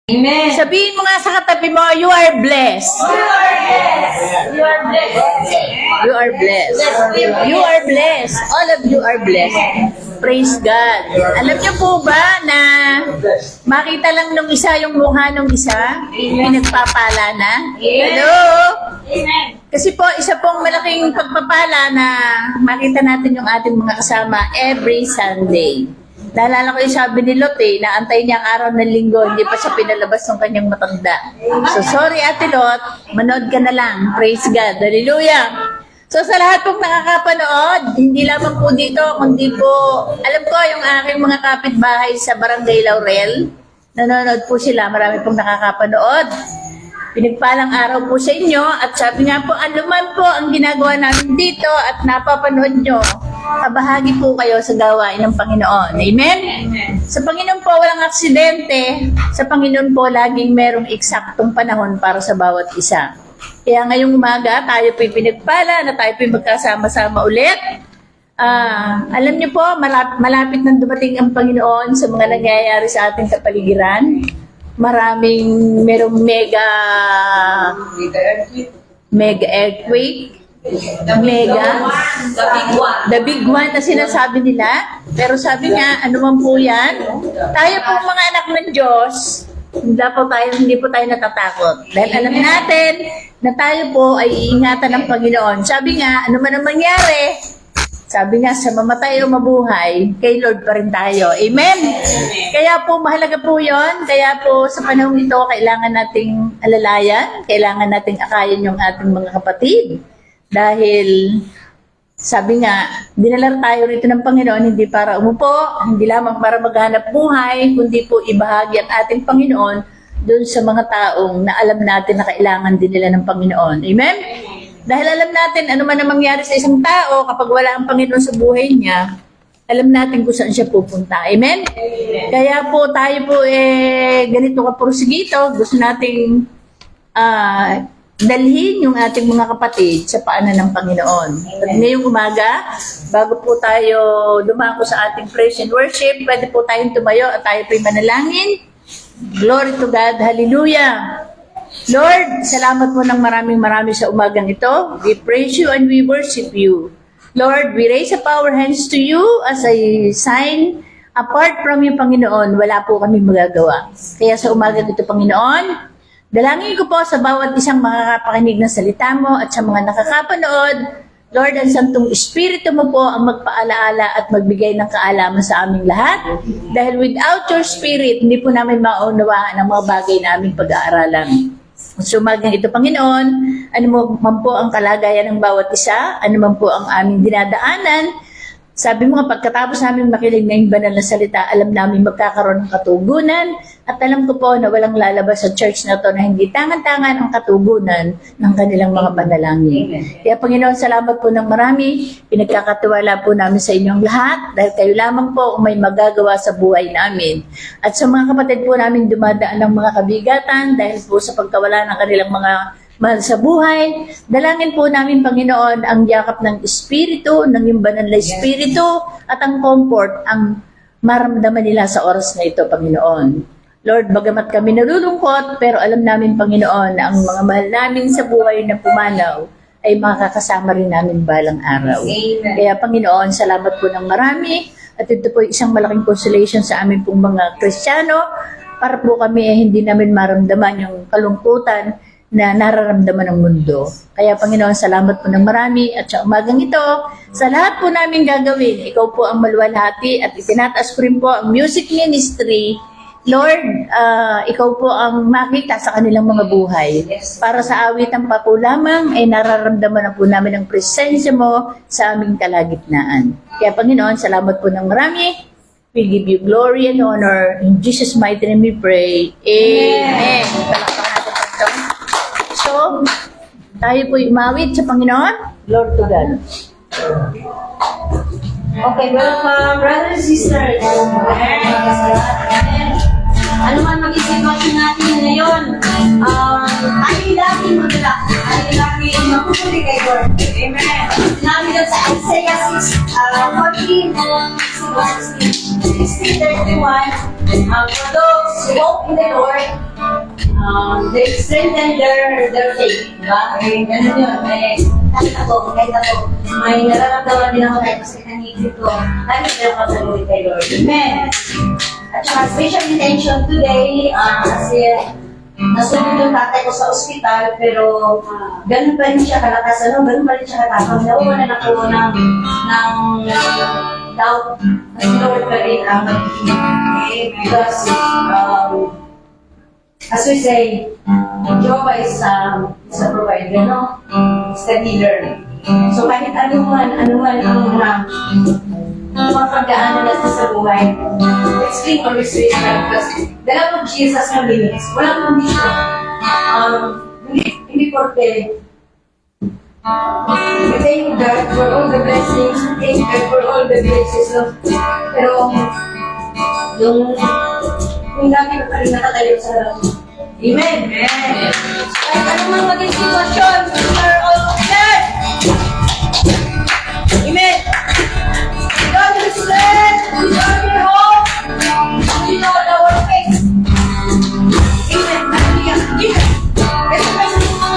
Amen. Sabihin mo nga sa katabi mo, you are blessed. You are blessed. You are blessed. You are blessed. You are blessed. All of you are blessed. Praise God. Alam niyo po ba na makita lang nung isa yung mukha nung isa, pinagpapala na? Hello? Amen. Kasi po, isa pong malaking pagpapala na makita natin yung ating mga kasama every Sunday. Naalala ko yung sabi ni Lot na antay niya ang araw ng linggo, hindi pa siya pinalabas ng kanyang matanda. So sorry Ate Lot, manood ka na lang. Praise God. Hallelujah. So sa lahat pong nakakapanood, hindi lamang po dito, kundi po, alam ko yung aking mga kapitbahay sa Barangay Laurel, nanonood po sila, marami pong nakakapanood. Pinagpalang araw po sa inyo at sabi nga po, anuman po ang ginagawa namin dito at napapanood nyo, kabahagi po kayo sa gawain ng Panginoon. Amen? Sa Panginoon po walang aksidente, sa Panginoon po laging merong eksaktong panahon para sa bawat isa. Kaya ngayong umaga, tayo po'y pinagpala na tayo po'y magkasama-sama ulit. Alam niyo po, malapit nang dumating ang Panginoon sa mga nangyayari sa ating kapaligiran. Merong mega earthquake, the big one na sinasabi nila. Pero sabi nga, ano man po yan, tayo po mga anak ng Diyos, hindi po tayo natatakot. Dahil alam natin na tayo po ay iingatan ng Panginoon. Sabi nga, ano man ang mangyari, sabi nga, sa mamatay o mabuhay, kay Lord pa rin tayo. Amen? Kaya po, mahalaga po yon. Kaya po, sa panahon ito, kailangan nating alalayan, kailangan nating akayin yung ating mga kapatid. Dahil, sabi nga, dinalar tayo rito ng Panginoon, hindi para umupo, hindi lamang para maghanap buhay, kundi po ibahagi ang ating Panginoon doon sa mga taong na alam natin na kailangan din nila ng Panginoon. Amen? Dahil alam natin, ano man ang mangyari sa isang tao, kapag wala ang Panginoon sa buhay niya, alam natin kung saan siya pupunta. Amen? Kaya po, tayo po, ganito kapursigito, gusto nating dalhin yung ating mga kapatid sa paanan ng Panginoon. At ngayong umaga, bago po tayo dumako sa ating praise and worship, pwede po tayong tumayo at tayo po'y manalangin. Glory to God. Hallelujah. Lord, salamat po ng maraming sa umagang ito. We praise you and we worship you. Lord, we raise up our hands to you as a sign. Apart from you, Panginoon, wala po kami magagawa. Kaya sa umagang ito, Panginoon, dalangin ko po sa bawat isang makakapakinig ng salita mo at sa mga nakakapanood, Lord, ang Santong Espiritu mo po ang magpaalaala at magbigay ng kaalaman sa aming lahat. Dahil without your Spirit, hindi po namin maunawaan ang mga bagay na aming pag-aaralan. So umagang ito, Panginoon, ano man po ang kalagayan ng bawat isa, ano man po ang aming dinadaanan, sabi mo nga, pagkatapos namin makinig ng banal na salita, alam namin magkakaroon ng katugunan at alam ko po na walang lalabas sa church na to na hindi tangan-tangan ang katugunan ng kanilang mga panalangin. Kaya Panginoon, salamat po ng marami. Pinagkakatiwala po namin sa inyong lahat dahil kayo lamang po ang may magagawa sa buhay namin. At sa mga kapatid po namin dumadaan ng mga kabigatan dahil po sa pagkawala ng kanilang mga mahal sa buhay, dalangin po namin, Panginoon, ang yakap ng Espiritu, ng iyong banal na Espiritu, at ang comfort, ang maramdaman nila sa oras na ito, Panginoon. Lord, bagamat kami nalulungkot, pero alam namin, Panginoon, na ang mga mahal namin sa buhay na pumanaw ay makakasama rin namin balang araw. Amen. Kaya, Panginoon, salamat po ng marami, at ito po isang malaking consolation sa amin pong mga Kristiyano, para po kami hindi namin maramdaman yung kalungkutan na nararamdaman ng mundo. Kaya Panginoon, salamat po ng marami at sa umagang ito, sa lahat po namin gagawin, ikaw po ang maluwalhati at itinataas ko rin po ang music ministry. Lord, ikaw po ang makita sa kanilang mga buhay. Para sa awitan pa po lamang, ay nararamdaman na po namin ang presensya mo sa aming kalagitnaan. Kaya Panginoon, salamat po ng marami. We give you glory and honor. In Jesus' mighty name we pray. Amen. Palakpakan natin po. So, tayo po'y umawit sa Panginoon. Glory to God. Okay, welcome, brothers and sisters. Ano man maging sitwasyon natin ngayon, tayo laging magulak. Tayo laging magpupuli kay Lord. Amen. Sinabi doon sa Isaiah 14, 16, 31, for those who hope in the Lord they strengthen their faith, diba? Eh, ganun yun. Eh, kahit ako, may nararamdaman din ako kahit masakit ang ngipin ko. Kahit meron ka sa Lord kay Lord. Amen. At saka special intention today, kasi nasunod yung tatay ko sa ospital, pero ganun pa rin siya kalakas, ganun pa rin siya katapang. Nawawalan ako ng doubt na si Lord pa rin ang magiging. Because, as we say, Jehovah is a provider, no? Is the leader. So kahit anuman ang mga pagdaanan natin sa buhay, let's cling always to His love. Because the love of Jesus no limits. Walang condition. Hindi porke we thank God for all the blessings, we thank God for all the graces, no? Pero yung lagi na pa rin nakatayo sa loob. Amen! Amen! Kahit anumang maging sitwasyon, we are all there! Amen! God is there! We are your hope! We know our faith! Amen! Hallelujah! Amen! Let's praise God.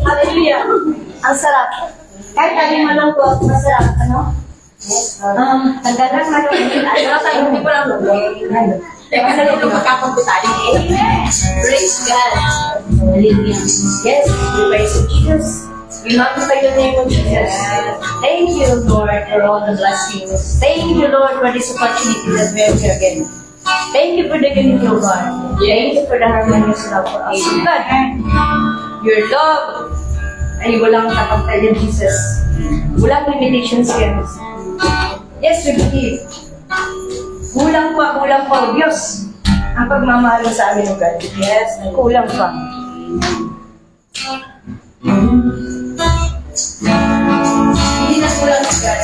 Hallelujah. Ang sarap. Kahit alin mo lang po, masarap. Ano? Tanggalan mo yung wala tayo, hindi ko lang Teka na rin magkakampo tayo. Amen. Praise God. Hallelujah. Yes, we praise you, Jesus. We magnify the name of Jesus. Thank you, Lord, for all the blessings. Thank you, Lord, for this opportunity that we have here again. Thank you for the unity of God. Thank you for the harmonious love for us. God, your love ay walang kapagtalyan, Jesus. Walang limitations yan. Yes, we believe. Kulang pa, Diyos. Ang pagmamahal mo sa amin, God. Yes, kulang pa. Hindi na kulang, God.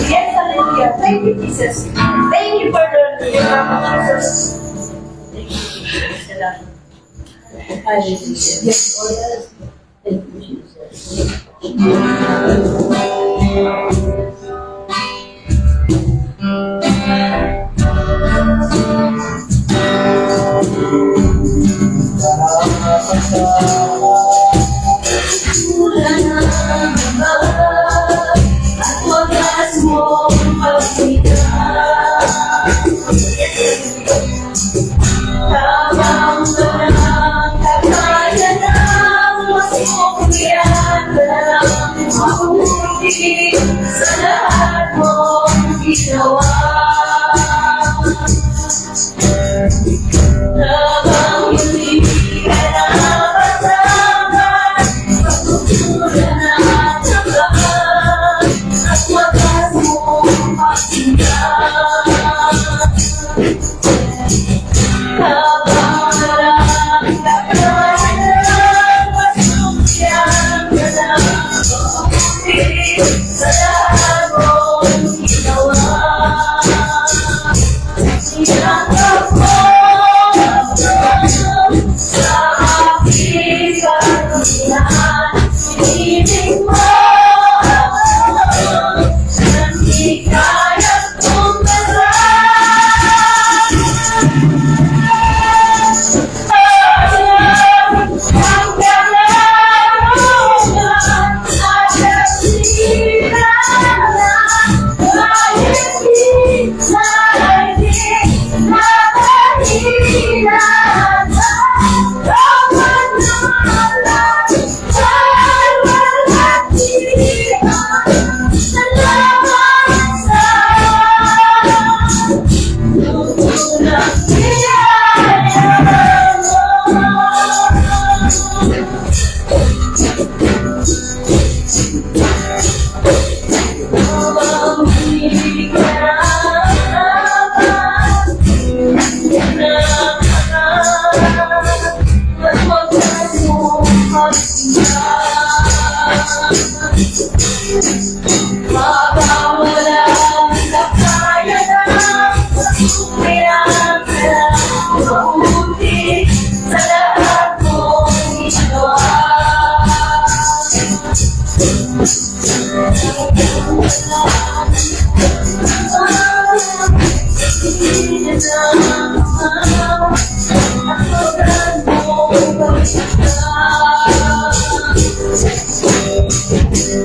Yes, hallelujah. Thank you, Jesus. Thank you for the Jesus. Thank you, Jesus. Hallelujah. Yes, Lord. Thank you, Jesus. Wala na at wagas mo habang walang kaya ng masuklian ka ng mabuti sa lahat mong ginawa. Habang hindi ka napasama, pagkukulan na tabahan at wagas mong pakinggan. Habang walang kakayanan, masuklian ka ng mabuti sa lahat mong ginawa. Sinakap mo sa aking karumihan, sinibig mo ng di kayang tumasan. Ang kalarungan at kasira na kahit di na hindi nakahilan na kaman naman dahil walang tiyan salamat sa tuntunang biyaya mo. Habang hindi ka naman at wagas mong pakinggan. Habang walang kakayanan, masuklian ka ng mabuti sa lahat mong ginawa.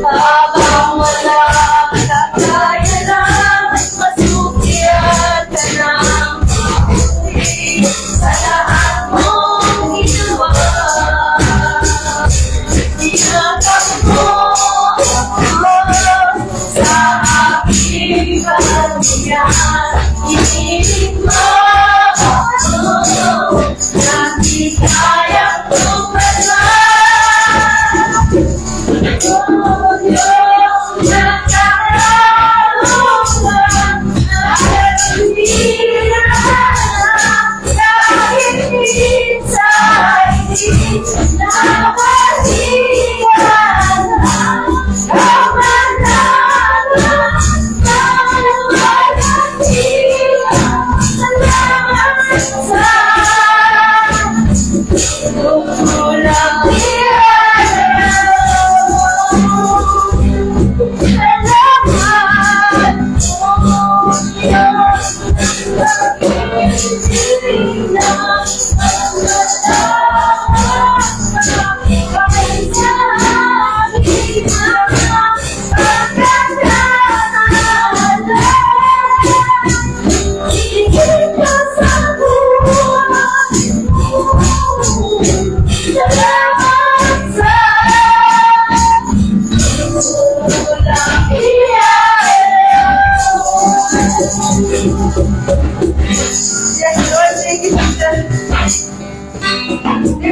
Habang walang kakayanan, masuklian ka ng mabuti sa lahat mong ginawa. Sinakap mo sa aking karumihan, inibig mo na di kayang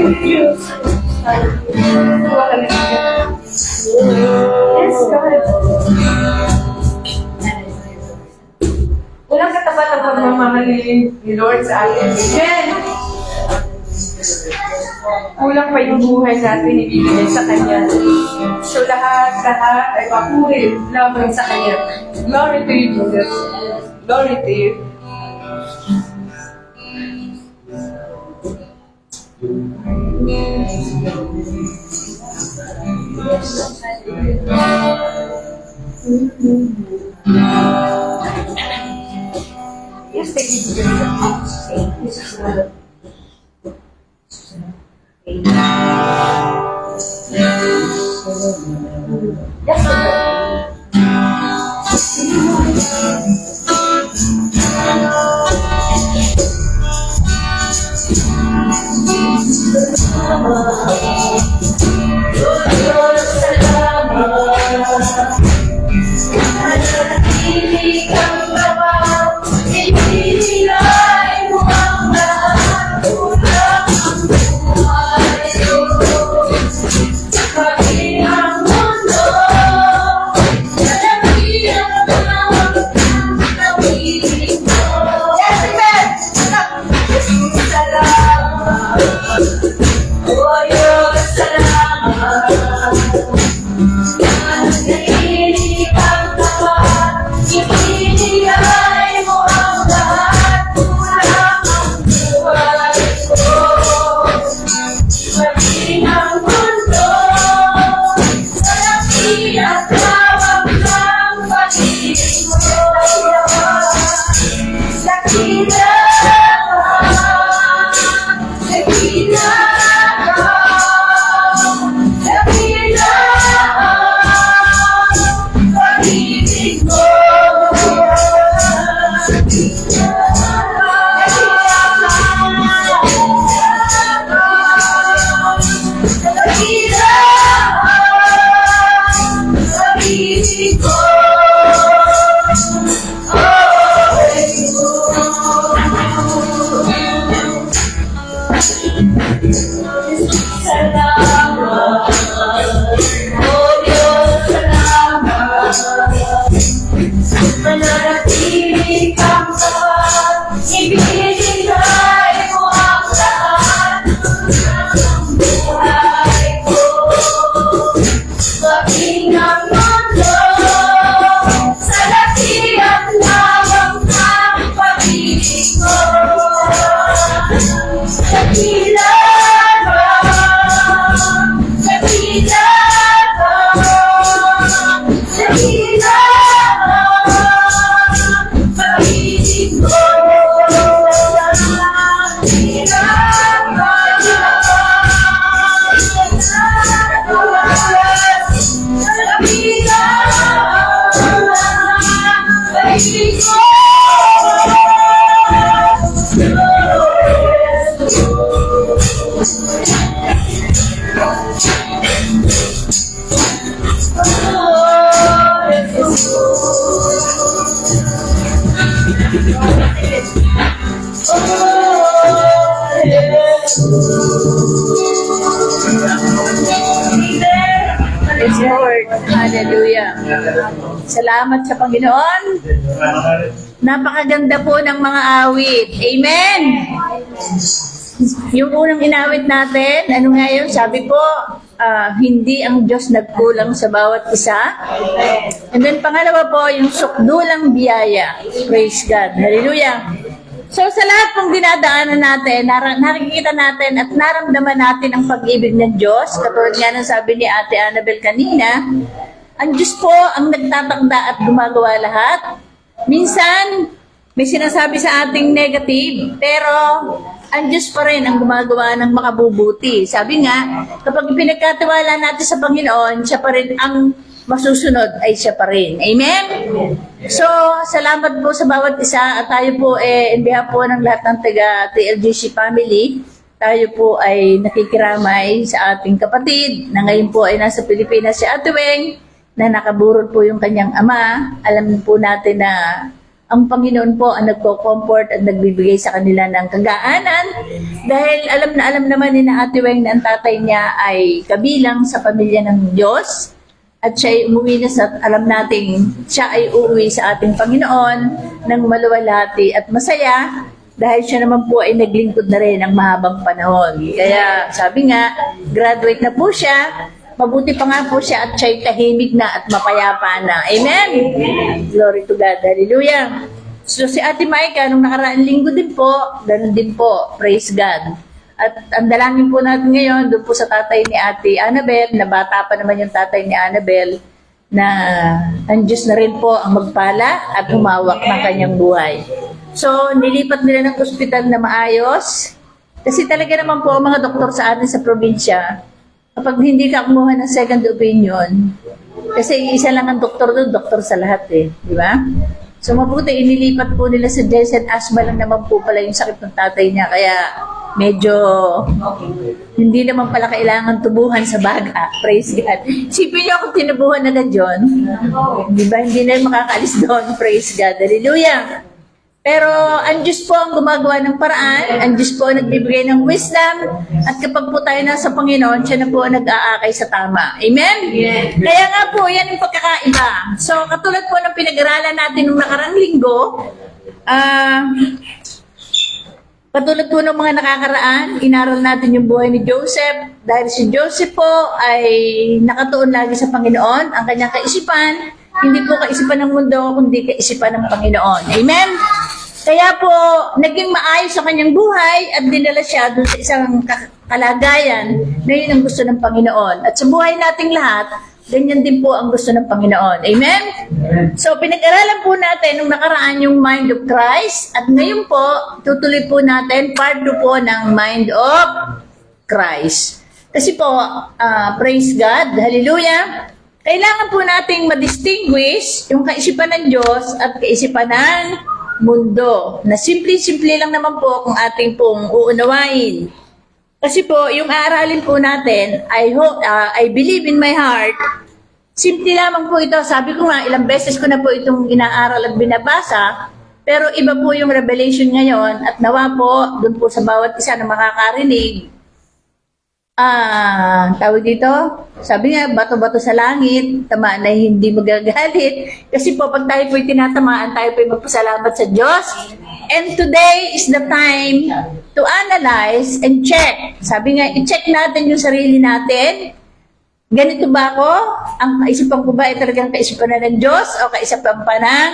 Thank you. Yes, God. Walang katapat ang pagmamahalin ni Lord sa atin. Amen. Kulang pa yung buhay natin ibibigay sa Kanya. So lahat ay papuri lamang sa Kanya. Glory to you, Jesus. Glory to you. Yes, thank you, Jesus. Yes, Lord. Praise the Lord. Hallelujah. Salamat sa Panginoon. Napakaganda po ng mga awit. Amen. Yung unang inawit natin, ano nga yun? Sabi po, hindi ang Diyos nagkulang sa bawat isa. And then pangalawa po, yung sukdulang biyaya. Praise God. Hallelujah. So sa lahat pong dinadaanan natin, nakikita natin at naramdaman natin ang pag-ibig ng Diyos. Katulad nga ng sabi ni Ate Annabel kanina, ang Diyos po ang nagtatakda at gumagawa lahat. Minsan, may sinasabi sa ating negative, pero ang Diyos pa rin ang gumagawa ng makabubuti. Sabi nga, kapag pinagkatiwala natin sa Panginoon, siya pa rin ang masusunod ay siya pa rin. Amen? So, salamat po sa bawat isa at tayo po in behalf po ng lahat ng taga TLGC family, tayo po ay nakikiramay sa ating kapatid na ngayon po ay nasa Pilipinas si Ate Weng, na nakaburol po yung kanyang ama. Alam po natin na ang Panginoon po ang nagko-comfort at nagbibigay sa kanila ng kagaanan dahil alam naman ni na Ate Weng na ang tatay niya ay kabilang sa pamilya ng Diyos at siya ay umuwi na sa alam nating siya ay uuwi sa ating Panginoon ng maluwalhati at masaya dahil siya naman po ay naglingkod na rin ng mahabang panahon. Kaya sabi nga, graduate na po siya. Mabuti pa nga po siya at siya'y tahimik na at mapayapa na. Amen? Glory to God. Hallelujah. So si Ate Maika, nung nakaraang linggo din po, ganun din po. Praise God. At ang dalangin po natin ngayon, doon po sa tatay ni Ate Annabel, na bata pa naman yung tatay ni Annabel, na ang Diyos na rin po ang magpala at humawak ng kanyang buhay. So, nilipat nila ng ospital na maayos. Kasi talaga naman po ang mga doktor sa atin sa probinsya, kapag hindi ka kumuha ng second opinion, kasi isa lang ang doktor doon, doktor sa lahat eh, di ba? So mabuti, inilipat po nila sa Jesse at asthma lang naman po pala yung sakit ng tatay niya, kaya medyo hindi naman pala kailangan tubuhan sa baga. Praise God. Sipin niyo kung tinubuhan na John, di ba? Hindi na makakaalis doon. Praise God. Hallelujah. Pero ang Diyos po ang gumagawa ng paraan, ang Diyos po ang nagbibigay ng wisdom, at kapag po tayo nasa Panginoon, siya na po ang nag-aakay sa tama. Amen? Yeah. Kaya nga po, yan yung pagkakaiba. So, katulad po ng pinag-aralan natin nung nakarang linggo, katulad po ng mga nakakaraan, inaral natin yung buhay ni Joseph, dahil si Joseph po ay nakatuon lagi sa Panginoon, ang kanyang kaisipan, hindi po kaisipan ng mundo, kundi kaisipan ng Panginoon. Amen? Kaya po, naging maayos sa kanyang buhay at dinala siya doon sa isang kalagayan na yun ang gusto ng Panginoon. At sa buhay nating lahat, ganyan din po ang gusto ng Panginoon. Amen? So, pinag-aralan po natin nung nakaraan yung Mind of Christ at ngayon po, tutuloy po natin part 2 po ng Mind of Christ. Kasi po, praise God, hallelujah, kailangan po nating ma-distinguish yung kaisipan ng Diyos at kaisipan ng mundo. Na simple-simple lang naman po kung ating pong uunawain. Kasi po, yung aaralin po natin, I believe in my heart, simple lamang po ito. Sabi ko nga, ilang beses ko na po itong inaaral at binabasa, pero iba po yung revelation ngayon at nawa po, dun po sa bawat isa na makakarinig, tawag dito, sabi nga, bato-bato sa langit, tamaan na hindi magagalit. Kasi po, pag tayo po'y tinatamaan, tayo po'y magpasalamat sa Diyos. And today is the time to analyze and check. Sabi nga, i-check natin yung sarili natin. Ganito ba ako? Ang kaisipan ko ba ay talagang kaisipan na ng Diyos o kaisipan pa ng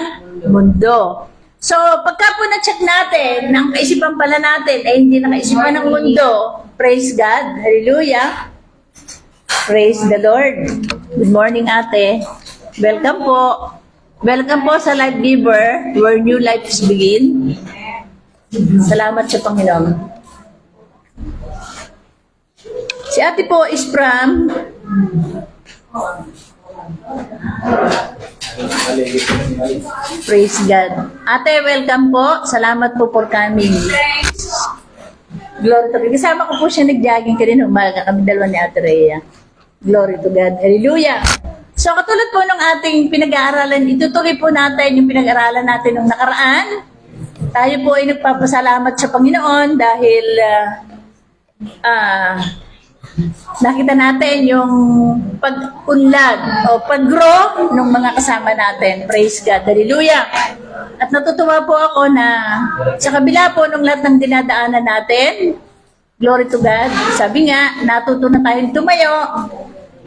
mundo? So, pagka po na-check natin, ng kaisipan pala natin ay hindi na kaisipan ng mundo, praise God, hallelujah, praise the Lord. Good morning, ate. Welcome po. Welcome po sa Life Giver, where new lives begin. Salamat sa Panginoon. Si ate po is from praise God. Ate, welcome po. Salamat po for coming. Glory to God. Kasama ko po siya nag-jogging kanina umaga. Kami dalawa ni Ate Rhea. Glory to God. Hallelujah. So, katulad po ng ating pinag-aaralan, itutuloy po natin yung pinag-aaralan natin nung nakaraan. Tayo po ay nagpapasalamat sa Panginoon dahil nakita natin yung pag-unlad o pag-grow ng mga kasama natin. Praise God. Hallelujah. At natutuwa po ako na sa kabila po ng lahat ng dinadaanan natin, glory to God, sabi nga, natuto na tayong tumayo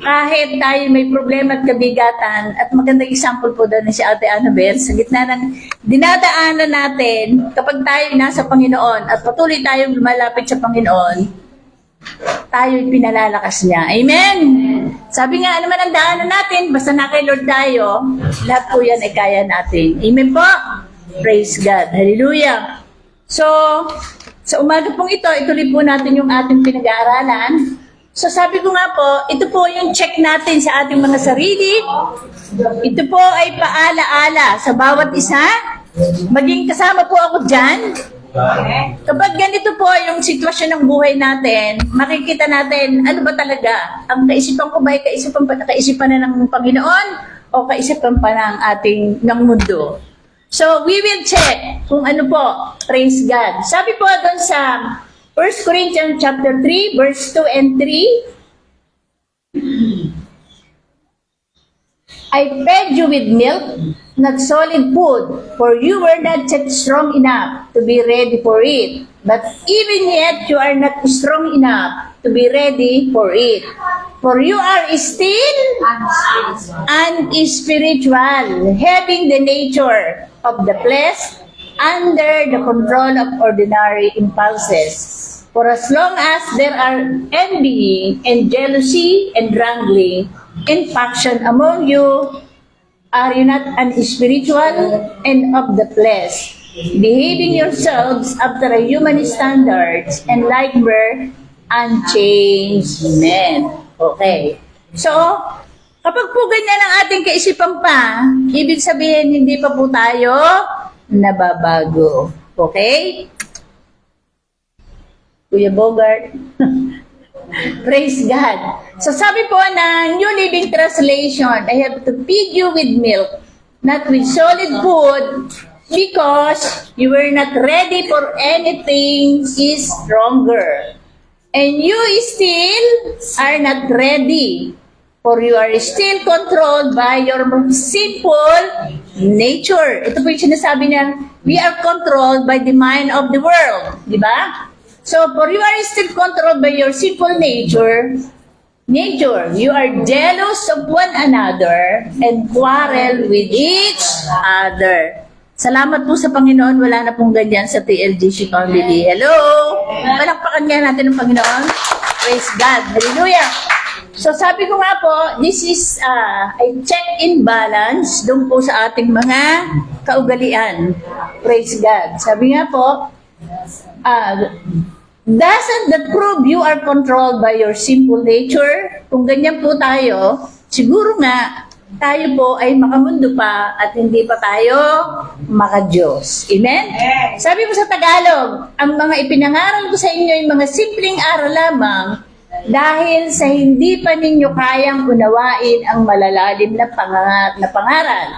kahit tayo may problema at kabigatan. At magandang example po doon ni si Ate Annabel, sa gitna ng dinadaanan natin, kapag tayo nasa Panginoon at patuloy tayong lumalapit sa Panginoon, tayo'y pinalalakas niya. Amen? Sabi nga, ano man ang daanan natin, basta na kay Lord tayo, lahat po yan ay kaya natin. Amen po? Praise God. Hallelujah. So, sa umaga pong ito, ituloy po natin yung ating pinag-aaralan. So, sabi ko nga po, ito po yung check natin sa ating mga sarili. Ito po ay paala-ala sa bawat isa. Maging kasama po ako dyan. Kapag ganito po yung sitwasyon ng buhay natin, makikita natin ano ba talaga ang kaisipan ko ba ay kaisipan na ng Panginoon o kaisipan pa ng ating ng mundo. So, we will check kung ano po. Praise God. Sabi po doon sa 1 Corinthians chapter 3, verse 2 and 3, I fed you with milk, not solid food, for you were not yet strong enough to be ready for it. But even yet you are not strong enough to be ready for it. For you are still unspiritual, having the nature of the flesh under the control of ordinary impulses. For as long as there are envy and jealousy and wrangling and faction among you, are you not unspiritual and of the flesh, behaving yourselves after a human standards and like mere unchanged men? Okay. So, kapag po ganyan ang ating kaisipan pa, ibig sabihin hindi pa po tayo nababago. Okay? Kuya Bogart. Praise God. So sabi po ng New Living Translation, I have to feed you with milk, not with solid food, because you were not ready for anything is stronger. And you still are not ready, for you are still controlled by your sinful nature. Ito po yung sinasabi niya, we are controlled by the mind of the world. Di ba? So, for you are still controlled by your sinful nature, you are jealous of one another and quarrel with each other. Salamat po sa Panginoon, wala na pong ganyan sa TLGC family. Hello! Palakpakan nga natin ng Panginoon. Praise God. Hallelujah! So, sabi ko nga po, this is a check-in balance doon po sa ating mga kaugalian. Praise God. Sabi nga po, doesn't that prove you are controlled by your sinful nature? Kung ganyan po tayo, siguro nga, tayo po ay makamundo pa at hindi pa tayo makadiyos. Amen? Sabi ko sa Tagalog, ang mga ipinangaral ko sa inyo ay mga simpleng aral lamang dahil sa hindi pa ninyo kayang unawain ang malalalim na pangaral.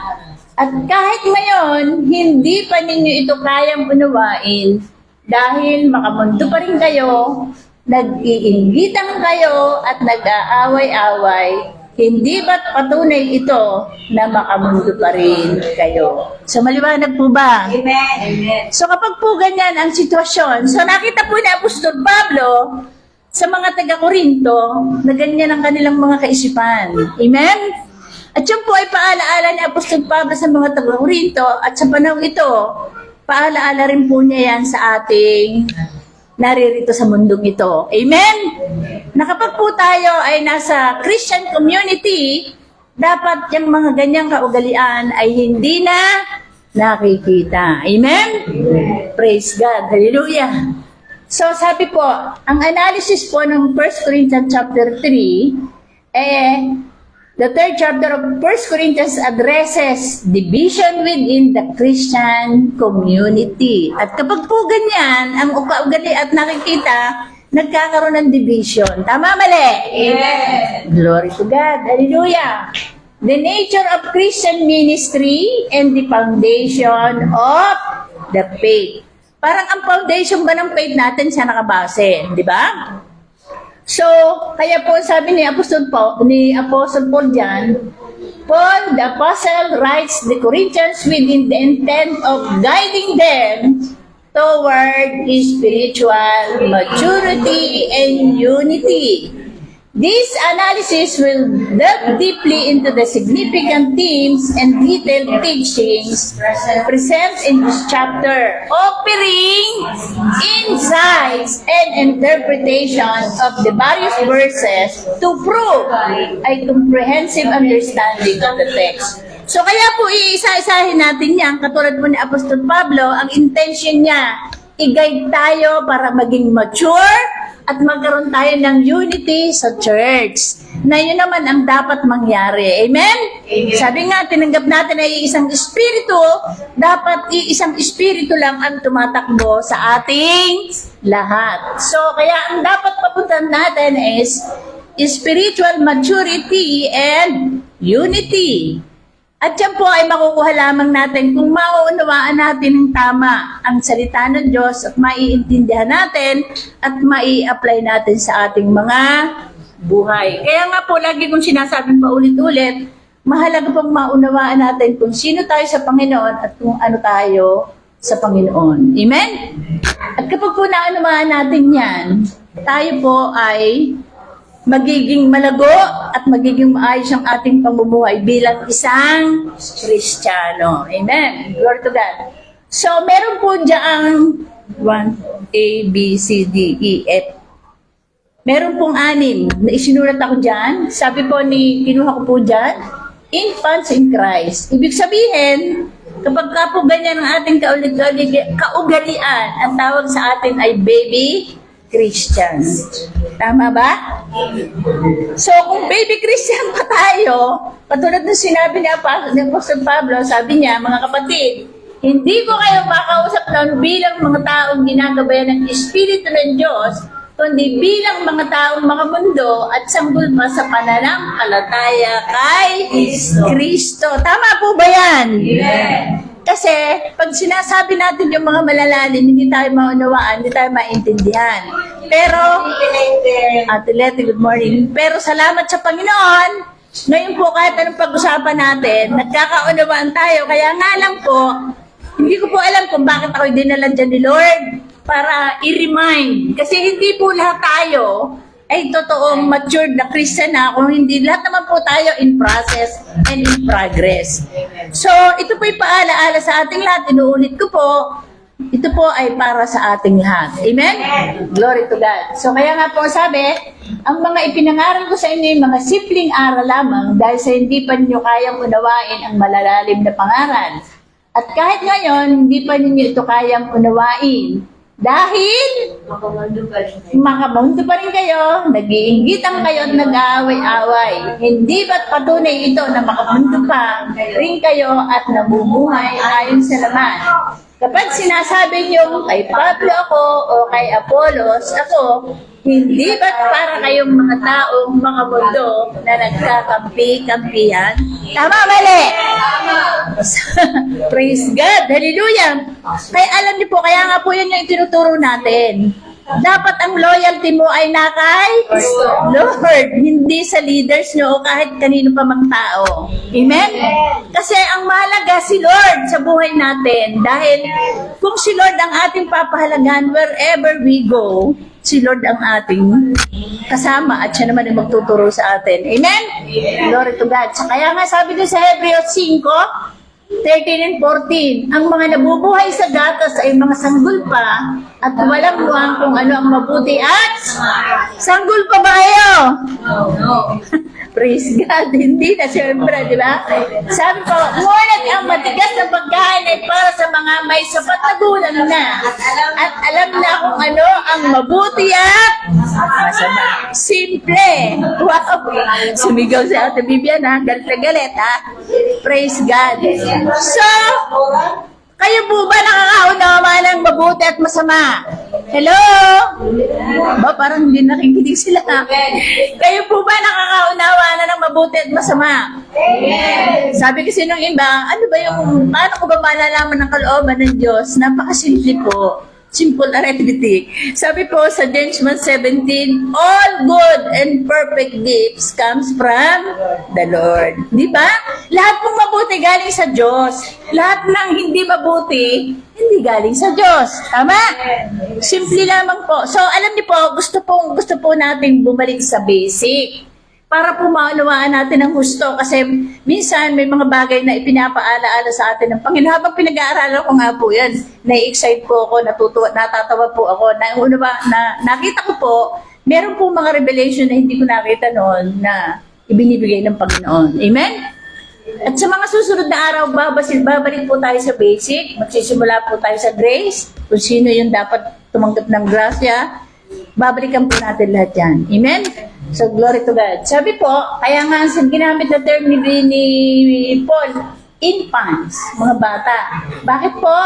At kahit ngayon, hindi pa ninyo ito kayang unawain dahil makamundo pa rin kayo, nag-iinggitan kayo at nag-aaway-away, hindi ba't patunay ito na makamundo pa rin kayo? So maliwanag po ba? Amen. Amen. So kapag po ganyan ang sitwasyon, so nakita po ni Apostol Pablo sa mga taga-Korinto na ganyan ang kanilang mga kaisipan. Amen? At yun po ay paalaala ni Apostol Pablo sa mga taga-Korinto at sa panahon ito, paalaala rin po niya yan sa ating naririto sa mundong ito. Amen? Na kapag po tayo ay nasa Christian community, dapat yung mga ganyang kaugalian ay hindi na nakikita. Amen? Praise God. Hallelujah. So sabi po, ang analysis po ng 1 Corinthians chapter 3, the third chapter of 1 Corinthians addresses division within the Christian community. At kapag po ganyan, ang ugali at nakikita, nagkakaroon ng division. Tama, mali? Amen. Glory to God. Hallelujah. The nature of Christian ministry and the foundation of the faith. Parang ang foundation ba ng faith natin siya nakabase, di ba? So, kaya po sabi ni Apostle Paul diyan, Paul the Apostle writes the Corinthians with the intent of guiding them toward spiritual maturity and unity. This analysis will delve deeply into the significant themes and detailed teachings present in this chapter, offering insights and interpretation of the various verses to prove a comprehensive understanding of the text. So kaya po iisa-isahin natin yan, katulad po ni Apostol Pablo, ang intention niya, i-guide tayo para maging mature at magkaroon tayo ng unity sa church. Na yun naman ang dapat mangyari. Amen? Amen. Sabi nga, tinanggap natin ay isang espiritu, dapat isang espiritu lang ang tumatakbo sa ating lahat. So, kaya ang dapat papuntan natin is spiritual maturity and unity. At yan po ay makukuha lamang natin kung mauunawaan natin ng tama ang salita ng Diyos at maiintindihan natin at mai-apply natin sa ating mga buhay. Kaya nga po, lagi kong sinasabing paulit-ulit, mahalaga pong maunawaan natin kung sino tayo sa Panginoon at kung ano tayo sa Panginoon. Amen? At kapag po naunawaan natin yan, tayo po ay magiging malago at magiging maayos ang ating pamumuhay bilang isang Kristiyano. Amen. Glory to God. So, meron po diyang 1, A, B, C, D, E, F. Meron pong 6 na isinulat ako dyan. Sabi po kinuha ko po dyan, infants in Christ. Ibig sabihin, kapag ka po ganyan ang ating kaugalian, ang tawag sa atin ay baby Christian. Tama ba? So, kung baby Christian pa tayo, katulad ng sinabi ni Apostol Pablo, sabi niya, mga kapatid, hindi ko kayo makausap noon bilang mga taong ginagabayan ng Espiritu ng Diyos, kundi bilang mga taong mga mundo at sanggol pa sa pananampalataya kay Kristo. Tama po ba yan? Yeah. Kasi, pag sinasabi natin yung mga malalalim, hindi tayo maunawaan, hindi tayo maintindihan. Pero, Ate Leti, good morning. Pero salamat sa Panginoon, ngayon po kahit anong pag-usapan natin, nagkakaunawaan tayo. Kaya nga lang po, hindi ko po alam kung bakit ako dinala dyan ni Lord para i-remind. Kasi hindi po lahat tayo ay totoong matured na Christian na kung hindi lahat naman po tayo in process and in progress. So, ito po yung paalaala sa ating lahat. Inuulit ko po, ito po ay para sa ating lahat. Amen? Glory to God. So, kaya nga po sabi, ang mga ipinangaral ko sa inyo yung mga simpleng aral lamang dahil sa hindi pa ninyo kayang unawain ang malalalim na pangaral. At kahit ngayon, hindi pa ninyo ito kayang unawain. Dahil makamundo pa rin kayo, nag-iingitan kayo at nag-aaway-away. Hindi ba't patunay ito na makamundo pa rin kayo at nabubuhay ayon sa laman? Kapag sinasabi niyo kay Pablo ako o kay Apollos ako, hindi ba't para kayong mga taong mga mundo na nagkakampi-kampihan? Tama, mali? Praise God. Hallelujah. Kaya alam niyo po, kaya nga po yun yung tinuturo natin. Dapat ang loyalty mo ay nakay Lord, hindi sa leaders nyo o kahit kanino pa mang tao. Amen? Kasi ang mahalaga si Lord sa buhay natin. Dahil kung si Lord ang ating papahalagan wherever we go, si Lord ang ating kasama at siya naman ang magtuturo sa atin. Amen? Glory to God. So, kaya nga sabi doon sa Hebreos 5, 13 and 14, ang mga nabubuhay sa gatas ay mga sanggol pa at walang luwang kung ano ang mabuti at sanggol pa ba kayo? No. Praise God, hindi na siyempre, di ba? Sabi ko, ngunit ang matigas na pagkain ay para sa mga may sapat na gulang na at alam na kung ano ang mabuti at masama. Simple. Wow. Sumigaw si Ate Bibian, ha? Galit na galit, ha? Praise God. So, kayo po ba nakakaunawa ng mabuti at masama? Hello? Ba, parang hindi nakikinig sila. Kayo po ba nakakaunawa na ng mabuti at masama? Sabi kasi nung iba, ano ba yung, paano ko ba malalaman ng kalooban ng Diyos? Napakasimple po. Simple arithmetic. Sabi po sa James 1:17, all good and perfect gifts comes from the Lord. Di ba? Lahat pong mabuti galing sa Diyos. Lahat ng hindi mabuti, hindi galing sa Diyos. Tama? Simple lamang po. So, alam niyo po, gusto po natin bumalik sa basic. Para po maunawaan natin ang husto. Kasi minsan may mga bagay na ipinapaalaala sa atin ng Panginoon. Habang pinag-aaralan ko nga po yan, nai-excite po ako, natatawa po ako. Nakita ko po, meron po mga revelation na hindi ko nakita noon na ibinibigay ng Panginoon. Amen? At sa mga susunod na araw, babalik po tayo sa basic. Magsisimula po tayo sa grace. Kung sino yung dapat tumanggap ng grasya. Babalikan po natin lahat yan. Amen? So, glory to God. Sabi po, kaya nga ginamit na term ni Paul, infants, mga bata. Bakit po?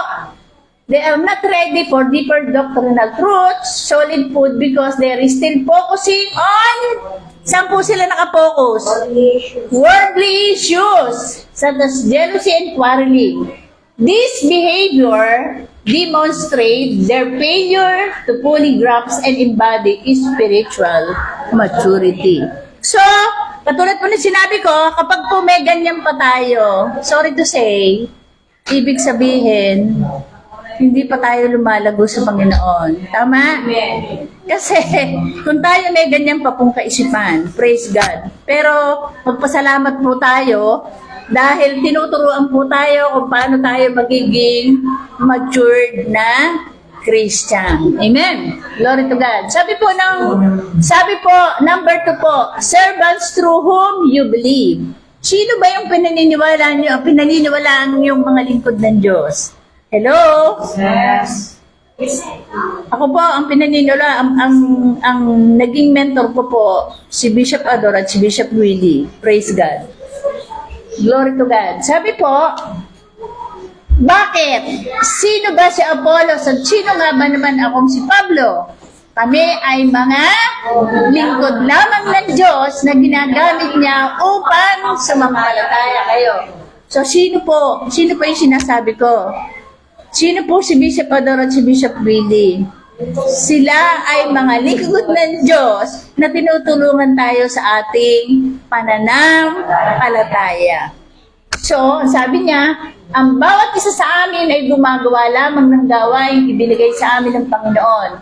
They are not ready for deeper doctrinal truths, solid food, because they are still focusing on Saan po sila nakapokus? Worldly issues, such as jealousy and quarreling. This behavior demonstrates their failure to fully grasp and embody spiritual maturity. So, katulad po na sinabi ko, kapag po may ganyan pa tayo, sorry to say, ibig sabihin, hindi pa tayo lumalago sa Panginoon. Tama? Kasi, kung tayo may ganyan pa pong kaisipan, praise God. Pero, magpasalamat po tayo dahil tinuturuan po tayo kung paano tayo magiging matured na Christian. Amen. Glory to God. Sabi po, number 2 po, servants through whom you believe. Sino ba yung pinaniniwalaan yung mga lingkod ng Diyos? Hello? Yes. Ako po, ang pinaniniwala, ang naging mentor ko po, si Bishop Ador at si Bishop Willie. Praise God. Glory to God. Sabi po, bakit? Sino ba si Apollos at sino nga ba naman akong si Pablo? Kami ay mga lingkod lamang ng Diyos na ginagamit niya upang sumampalataya kayo. So, sino po yung sinasabi ko? Sino po si Bishop Ador at si Bishop Willie? Sila ay mga lingkod ng Diyos na tinutulungan tayo sa ating pananampalataya. So, sabi niya, ang bawat isa sa amin ay gumagawa lamang ng gawain ibinigay sa amin ng Panginoon.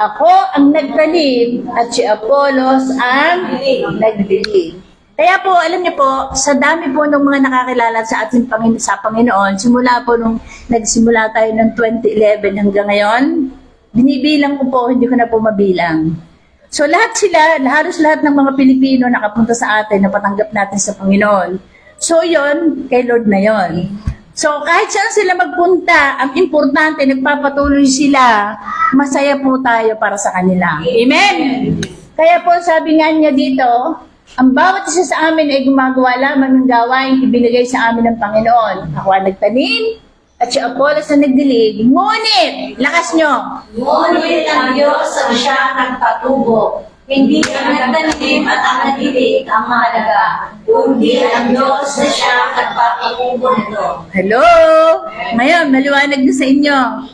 Ako ang nagtanim at si Apollos ang nagdilig. Kaya po, alam niyo po, sa dami po ng mga nakakilala sa ating Panginoon, simula po nung nagsimula tayo ng 2011 hanggang ngayon, binibilang ko po, hindi ko na po mabilang. So lahat sila, halos lahat ng mga Pilipino nakapunta sa atin na patanggap natin sa Panginoon. So yon kay Lord na yon. So kahit saan sila magpunta, ang importante, nagpapatuloy sila, masaya po tayo para sa kanila. Amen? Kaya po sabi nga niya dito, ang bawat isa sa amin ay gumagawa lamang ng gawain ibinigay sa amin ng Panginoon. Ako ang nagtanim at si Apollos ang nagdilig. Ngunit, lakas nyo. Ngunit ang Diyos ang siya nagpatubo. Hindi ang nagtanim at ang nagdilig ang mahalaga. Kundi ang Diyos na siya nagpapatubo nito. Hello? Ngayon, maliwanag na sa inyo.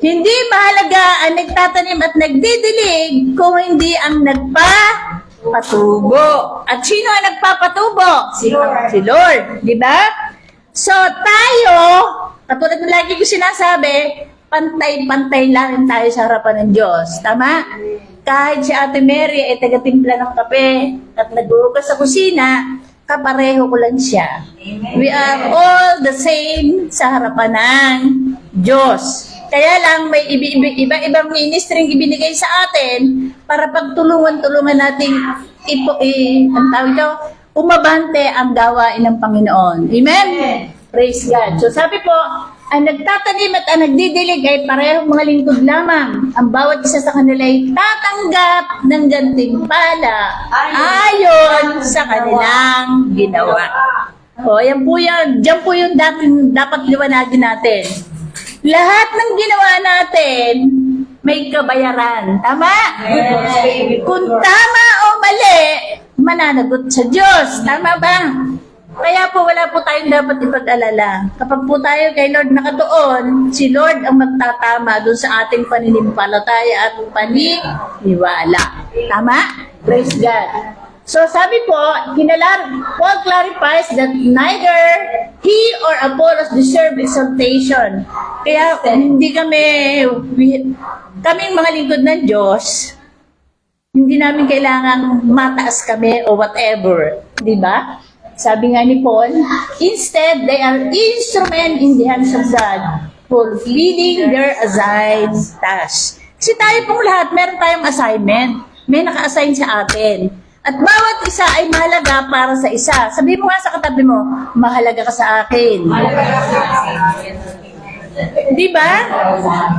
Hindi mahalaga ang nagtatanim at nagdidilig kung hindi ang nagpapatubo. At sino ang nagpapatubo? Si Lord. Si Lord. Di ba? So, tayo, katulad ng lagi ko sinasabi, pantay-pantay lang tayo sa harapan ng Diyos. Tama? Kahit si Ate Mary ay taga-timpla ng kape at nag-uugas sa kusina, kapareho ko lang siya. We are all the same sa harapan ng Diyos. Kaya lang may iba-ibang ministry ibinigay sa atin para pagtulungan-tulungan nating umabante ang gawain ng Panginoon. Amen? Praise God. So sabi po, ang nagtatanim at ang nagdidilig ay parehong mga lingkod lamang. Ang bawat isa sa kanila ay tatanggap ng gantimpala ayon sa kanilang ginawa. O, yan po yan. Diyan po yung dapat liwanagin natin. Lahat ng ginawa natin, may kabayaran. Tama? Yes. Kung tama o mali, mananagot sa Diyos. Tama ba? Kaya po wala po tayong dapat ipag-alala. Kapag po tayo kay Lord nakatuon, si Lord ang magtatama doon sa ating paninimpalataya at paniniwala. Tama? Praise God. So sabi po, Paul clarifies that neither he or Apollos deserve exaltation. Kaya hindi kaming mga lingkod ng Diyos, hindi namin kailangang mataas kami o whatever. Di ba? Sabi nga ni Paul, instead, they are instrument in the hands of God, fulfilling their assigned tasks. Kasi tayo pong lahat, meron tayong assignment. May naka-assign sa atin. At bawat isa ay mahalaga para sa isa. Sabi mo nga sa katabi mo, mahalaga ka sa akin. Di ba?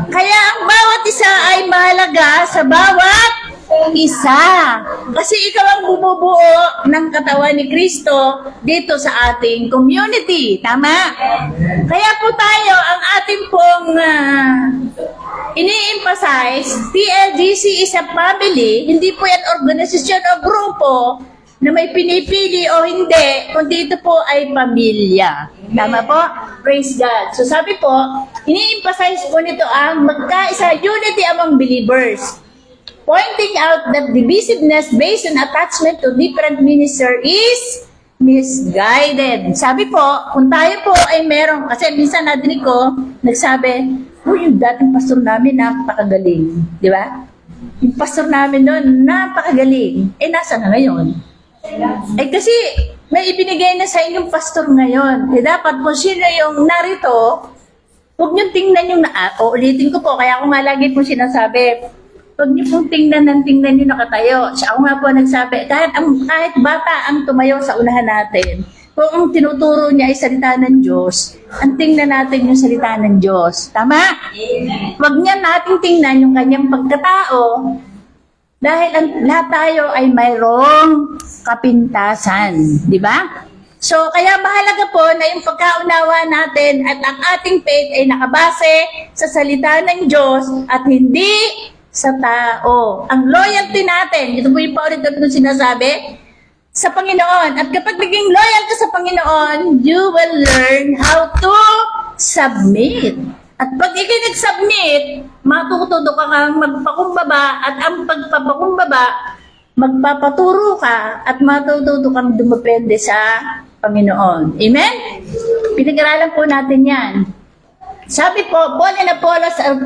Kaya ang bawat isa ay mahalaga sa bawat Isa. Kasi ikaw ang bumubuo ng katawan ni Kristo dito sa ating community. Tama? Kaya po tayo, ang ating pong ini-emphasize, TLGC is a family, hindi po yan organisasyon o grupo na may pinipili o hindi, kundi ito po ay pamilya. Tama po? Praise God. So sabi po, ini-emphasize po nito ang magkaisa, unity among believers. Pointing out that divisiveness based on attachment to different minister is misguided. Sabi po, kung tayo po ay meron, kasi minsan nadinig ko, nagsabi, yung dating pastor namin, napakagaling. Di ba? Yung pastor namin noon, napakagaling. Nasa na ngayon? Kasi, may ibinigay na sa inyong pastor ngayon. Dapat po sino yung narito, huwag niyong tingnan yung ulitin ko po, kaya ako nga lagi po sinasabi, huwag niyo pong tingnan yung nakatayo. Siya ako nga po nagsabi, kahit bata ang tumayo sa unahan natin, kung ang tinuturo niya ay salita ng Diyos, ang tingnan natin yung salita ng Diyos. Tama? Huwag niya natin tingnan yung kanyang pagkatao, dahil lahat tayo ay mayroong kapintasan. Di ba? So, kaya mahalaga po na yung pagkaunawa natin at ang ating faith ay nakabase sa salita ng Diyos at hindi sa tao. Ang loyalty natin, ito po yung paulit-ulit na sinasabi, sa Panginoon. At kapag naging loyal ka sa Panginoon, you will learn how to submit. At pag ikay nag-submit, matututo ka kang magpakumbaba at ang pagpapakumbaba, magpapaturo ka at matututo kang dumepende sa Panginoon. Amen? Pinag-aralan po natin yan. Sabi po, Paul and Apollos are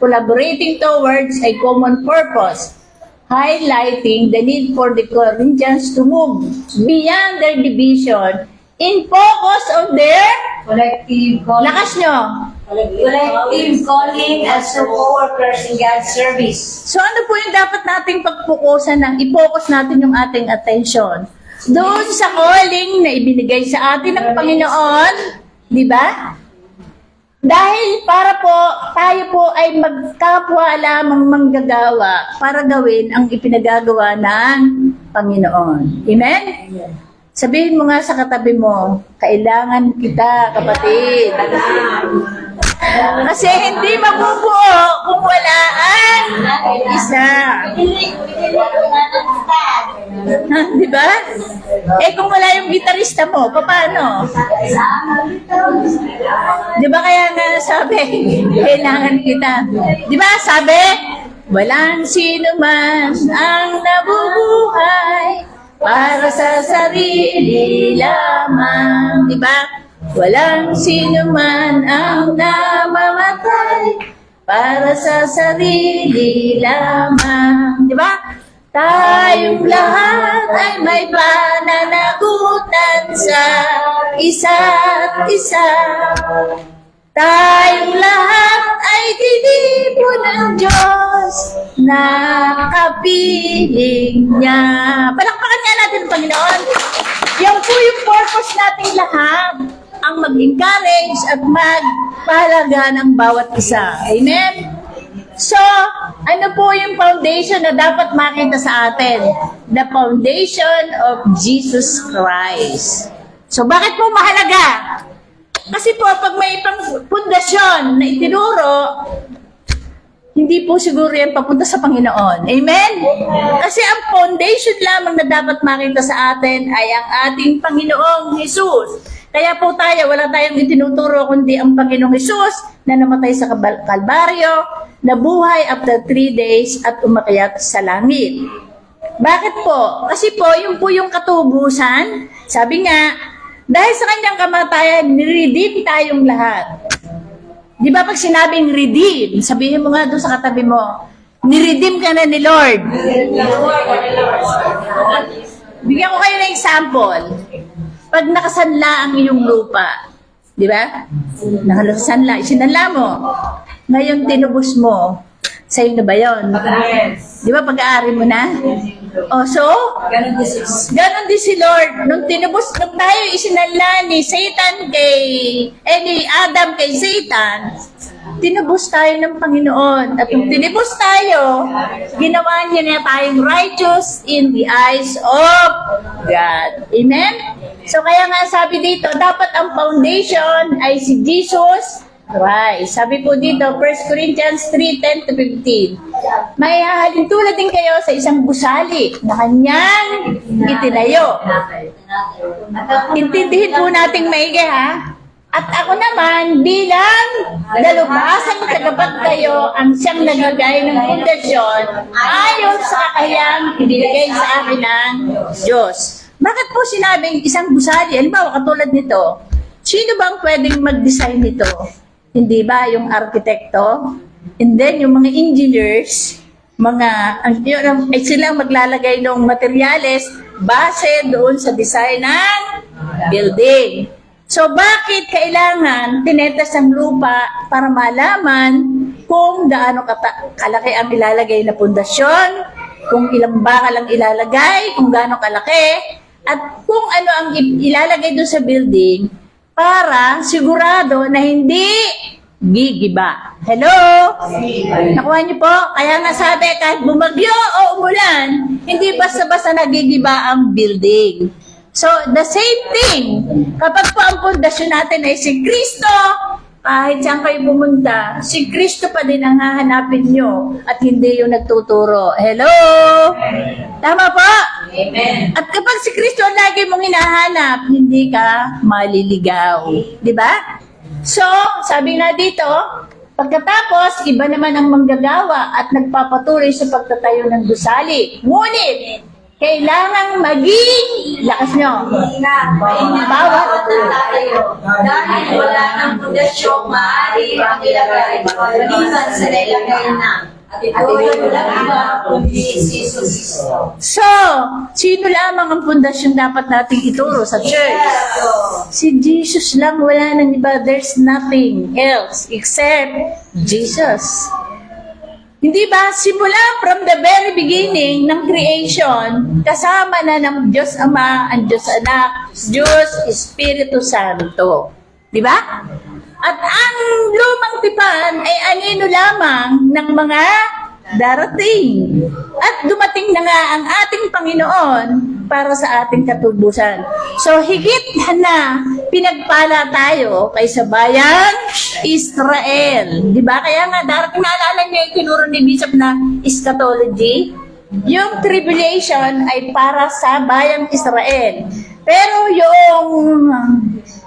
collaborating towards a common purpose, highlighting the need for the Corinthians to move beyond their division in focus on their Collective calling. lakas nyo. Collective calling as co-workers in God's service. So ano po yung dapat nating pagpukusan i-focus natin yung ating attention doon sa calling na ibinigay sa atin ng Panginoon, di ba? Dahil para po, tayo po ay magkapwa lamang manggagawa para gawin ang ipinagagawa ng Panginoon. Amen? Sabihin mo nga sa katabi mo, kailangan kita, kapatid. Kasi hindi mabubuo kung wala ang isa. Di ba? Kung wala yung gitarista mo, paano? Di ba kaya nga sabi, kailangan kita. Di ba sabi, walang sino man ang nabubuhay para sa sarili lamang. Di ba? Walang sino man ang namamatay para sa sarili lamang. Di ba? Tayong lahat ay may pananagutan sa isa't isa. Tayong lahat ay tinipo ng Diyos na kapiling niya. Palakpakan nga natin ang Panginoon. Yan po yung purpose nating lahat, ang mag-encourage at magpahalaga ng bawat isa. Amen? So, ano po yung foundation na dapat makita sa atin? The foundation of Jesus Christ. So, bakit po mahalaga? Kasi po, pag may pundasyon na itinuro, hindi po siguro yan papunta sa Panginoon. Amen? Kasi ang foundation lamang na dapat makita sa atin ay ang ating Panginoong Jesus. Kaya po tayo, wala tayong itinuturo kundi ang Panginoong Jesus na namatay sa Kalbaryo, nabuhay after 3 days at umakyat sa langit. Bakit po? Kasi po, yun po yung katubusan. Sabi nga, dahil sa kanyang kamatayan, niredeem tayong lahat. Di ba pag sinabing redeem, sabihin mo nga doon sa katabi mo, niredeem ka na ni Lord. Bigyan ko kayo ng example. Pag nakasanla ang iyong lupa, di ba? Nakasanla, isinanla mo. Ngayon tinubos mo, sa'yo na ba yun? Di ba pag-aari mo na? O, so, Ganun din si ganon din si Lord. Nung tayo isinanla ni Satan ni Adam kay Satan, tinubos tayo ng Panginoon. At nung tinubos tayo, ginawa niya na tayong righteous in the eyes of God. Amen? So kaya nga sabi dito, dapat ang foundation ay si Jesus Christ. Sabi po dito, 1 Corinthians 3:10-15. May hahalin tulad din kayo sa isang gusali na kanyang itinayo. Intindihin po nating maigi ha. At ako naman, bilang dalubhasang tagapagtayo ang siyang nagagay ng pundasyon ayon sa kakayang ibinigay sa akin ng Diyos. Bakit po sinabing isang gusali? Halimbawa, katulad nito, sino bang pwedeng mag-design nito? Hindi ba yung arkitekto? And then, yung mga engineers, ay silang maglalagay ng materyales base doon sa design ng building. So, bakit kailangan tinetas ang lupa para malaman kung gaano kalaki ang ilalagay na pundasyon, kung ilang bakal ang ilalagay, kung gaano kalaki, at kung ano ang ilalagay doon sa building para sigurado na hindi gigiba. Hello? Nakuha niyo po? Kaya nga sabi, kahit bumagyo o umulan, hindi basta-basta nagigiba ang building. So, the same thing. Kapag po ang pundasyon natin ay si Kristo, kahit saan kayo pumunta, si Kristo pa din ang hahanapin nyo at hindi yung nagtuturo. Hello? Tama po? Amen. At kapag si Kristo ang lagi mong hinahanap, hindi ka maliligaw. Di ba? So, sabi nga dito, pagkatapos, iba naman ang manggagawa at nagpapatuloy sa pagtatayo ng gusali. Ngunit, kailangang maging, lakas nyo, bawat tayo. Dahil wala ng pundasyong maaari ang ilagay, maliban sa nilagay na. At ito'y walang iba kundi si Jesus Cristo. So, sino lamang ang pundasyon dapat nating ituro sa church? Si Jesus lang, wala nang iba. There's nothing else except Jesus. Hindi ba, simula from the very beginning ng creation, kasama na ng Diyos Ama, ang Diyos Anak, Diyos Espiritu Santo. Di ba? At ang lumang tipan ay anino lamang ng mga darating. At dumating na nga ang ating Panginoon para sa ating katubusan. So, higit na pinagpala tayo kaysa bayang Israel. Di ba? Kaya nga, darating naalala niyo yung tinuro ni Bishop na eschatology. Yung tribulation ay para sa bayang Israel. Pero yung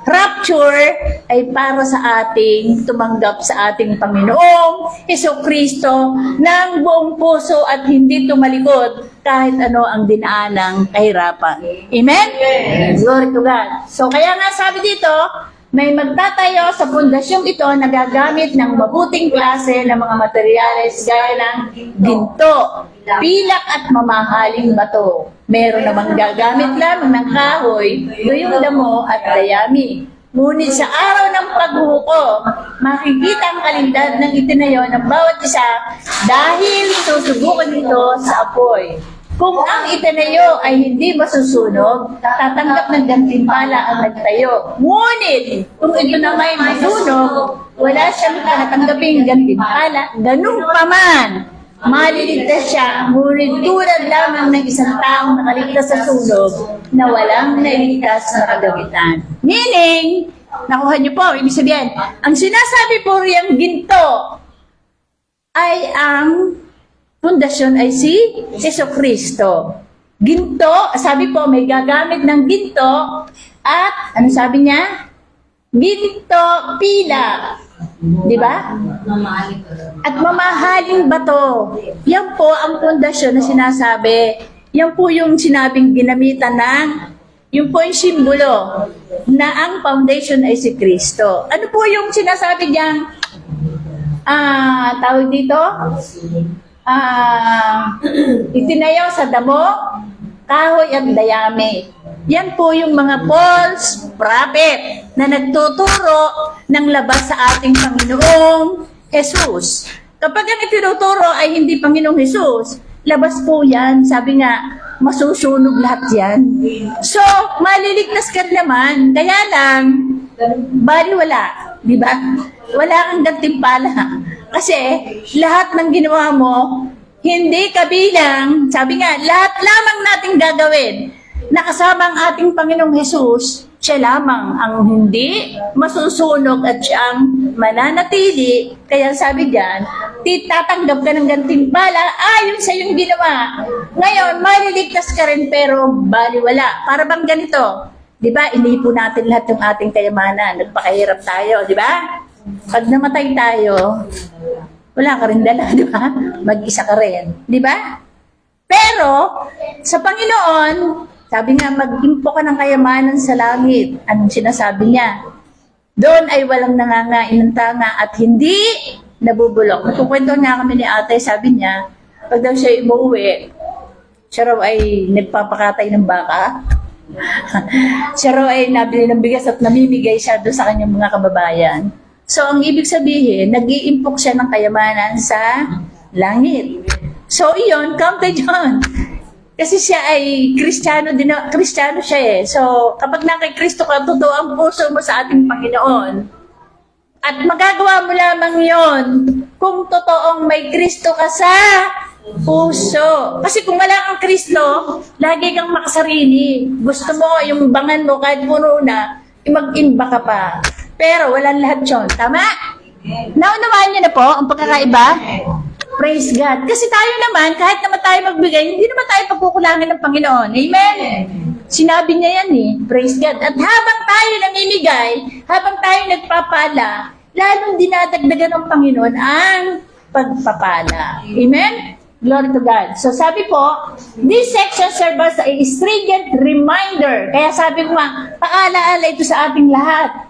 rapture ay para sa ating tumanggap sa ating Panginoong Hesukristo ng buong puso at hindi tumalikod kahit ano ang dinaanang kahirapan. Amen? Glory to God. So kaya nga sabi dito, may magtatayo sa pundasyong ito na gagamit ng mabuting klase ng mga materyales gaya ng ginto, pilak at mamahaling bato. Meron namang gagamit lamang ng kahoy, duyong damo at dayami. Ngunit sa araw ng paghuko, makikita ang kalidad ng itinayo ng bawat isa dahil susubukan ito sa apoy. Kung ang itinayo ay hindi masusunog, tatanggap ng gantimpala ang nagtayo. Ngunit, kung ito na may masunog, wala siyang tatanggaping gantimpala. Ganun pa man, maliligtas siya, ngunit tulad lamang ng isang taong nakaligtas sa sunog na walang nailigtas na kagamitan. Meaning, nakuha niyo po, ibig sabihin, ang sinasabi po riyang ginto ay ang pundasyon ay si Jesucristo. Ginto, sabi po, may gagamit ng ginto at, ano sabi niya? Ginto, pila. Di ba? At mamahaling bato. Yan po ang pundasyon na sinasabi. Yan po yung sinabing ginamitan ng, yun po yung simbolo na ang foundation ay si Kristo. Ano po yung sinasabi niyang, tawag dito? Itinayo sa damo, kahoy at dayami. Yan po yung mga false prophet na nagtuturo ng labas sa ating Panginoong Jesus. Kapag ang itinuturo ay hindi Panginoong Jesus, labas po yan. Sabi nga, masusunog lahat yan. So, maliligtas ka naman. Kaya lang, bali wala. Di ba? Wala kang gantimpala. Kasi, lahat ng ginawa mo, hindi kabilang, sabi nga, lahat lamang nating gagawin. Nakasama ang ating Panginoong Jesus, siya lamang ang hindi masusunog at siyang mananatili. Kaya sabi diyan, tatanggap ka ng gantimpala ayon sa iyong ginawa. Ngayon, maliligtas ka rin pero baliwala. Para bang ganito? Di ba, inipo natin lahat yung ating kayamanan. Nagpakahirap tayo, di ba? Pag namatay tayo, wala ka rin dala, di ba? Mag-isa ka rin, di ba? Pero, sa Panginoon, sabi nga, mag-impo ka ng kayamanan sa langit. Anong sinasabi niya? Doon ay walang nangangain ng tanga at hindi nabubulok. Nagkukwento nga kami ni ate, sabi niya, pag daw siya umuwi, siya raw ay nagpapakatay ng baka. Siya raw ay nabili ng bigas at namimigay siya doon sa kanyang mga kababayan. So, ang ibig sabihin, nag-iimpok siya ng kayamanan sa langit. So, iyon, counted yun. Kasi siya ay Kristiyano siya eh. So, kapag nakay Kristo ka, totoo ang puso mo sa ating Panginoon. At magagawa mo lamang yon kung totoong may Kristo ka sa puso. Kasi kung wala kang Kristo, lagi kang makasarili. Gusto mo, yung bangan mo, kahit puno na, mag-imba ka pa. Pero walang lahat yun. Tama? Naunawaan niyo na po ang pagkakaiba? Praise God. Kasi tayo naman, kahit naman tayo magbigay, hindi naman tayo pagkukulangan ng Panginoon. Amen? Sinabi niya yan eh. Praise God. At habang tayo namimigay, habang tayo nagpapala, lalong dinadagdagan ng Panginoon ang pagpapala. Amen? Glory to God. So sabi po, this section serves as a stringent reminder. Kaya sabi ko nga, paalaala ito sa ating lahat.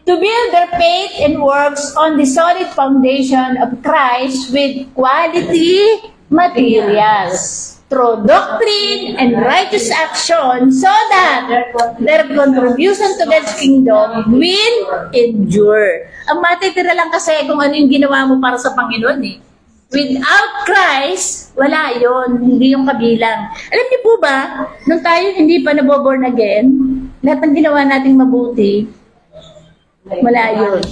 To build their faith and works on the solid foundation of Christ with quality materials, through doctrine and righteous action, so that their contribution to God's kingdom will endure. Ang matitira lang kasi kung ano yung ginawa mo para sa Panginoon eh. Without Christ, wala yon, hindi yung kabilang. Alam niyo po ba, nung tayo hindi pa naboborn again, lahat ng ginawa nating mabuti, wala yun.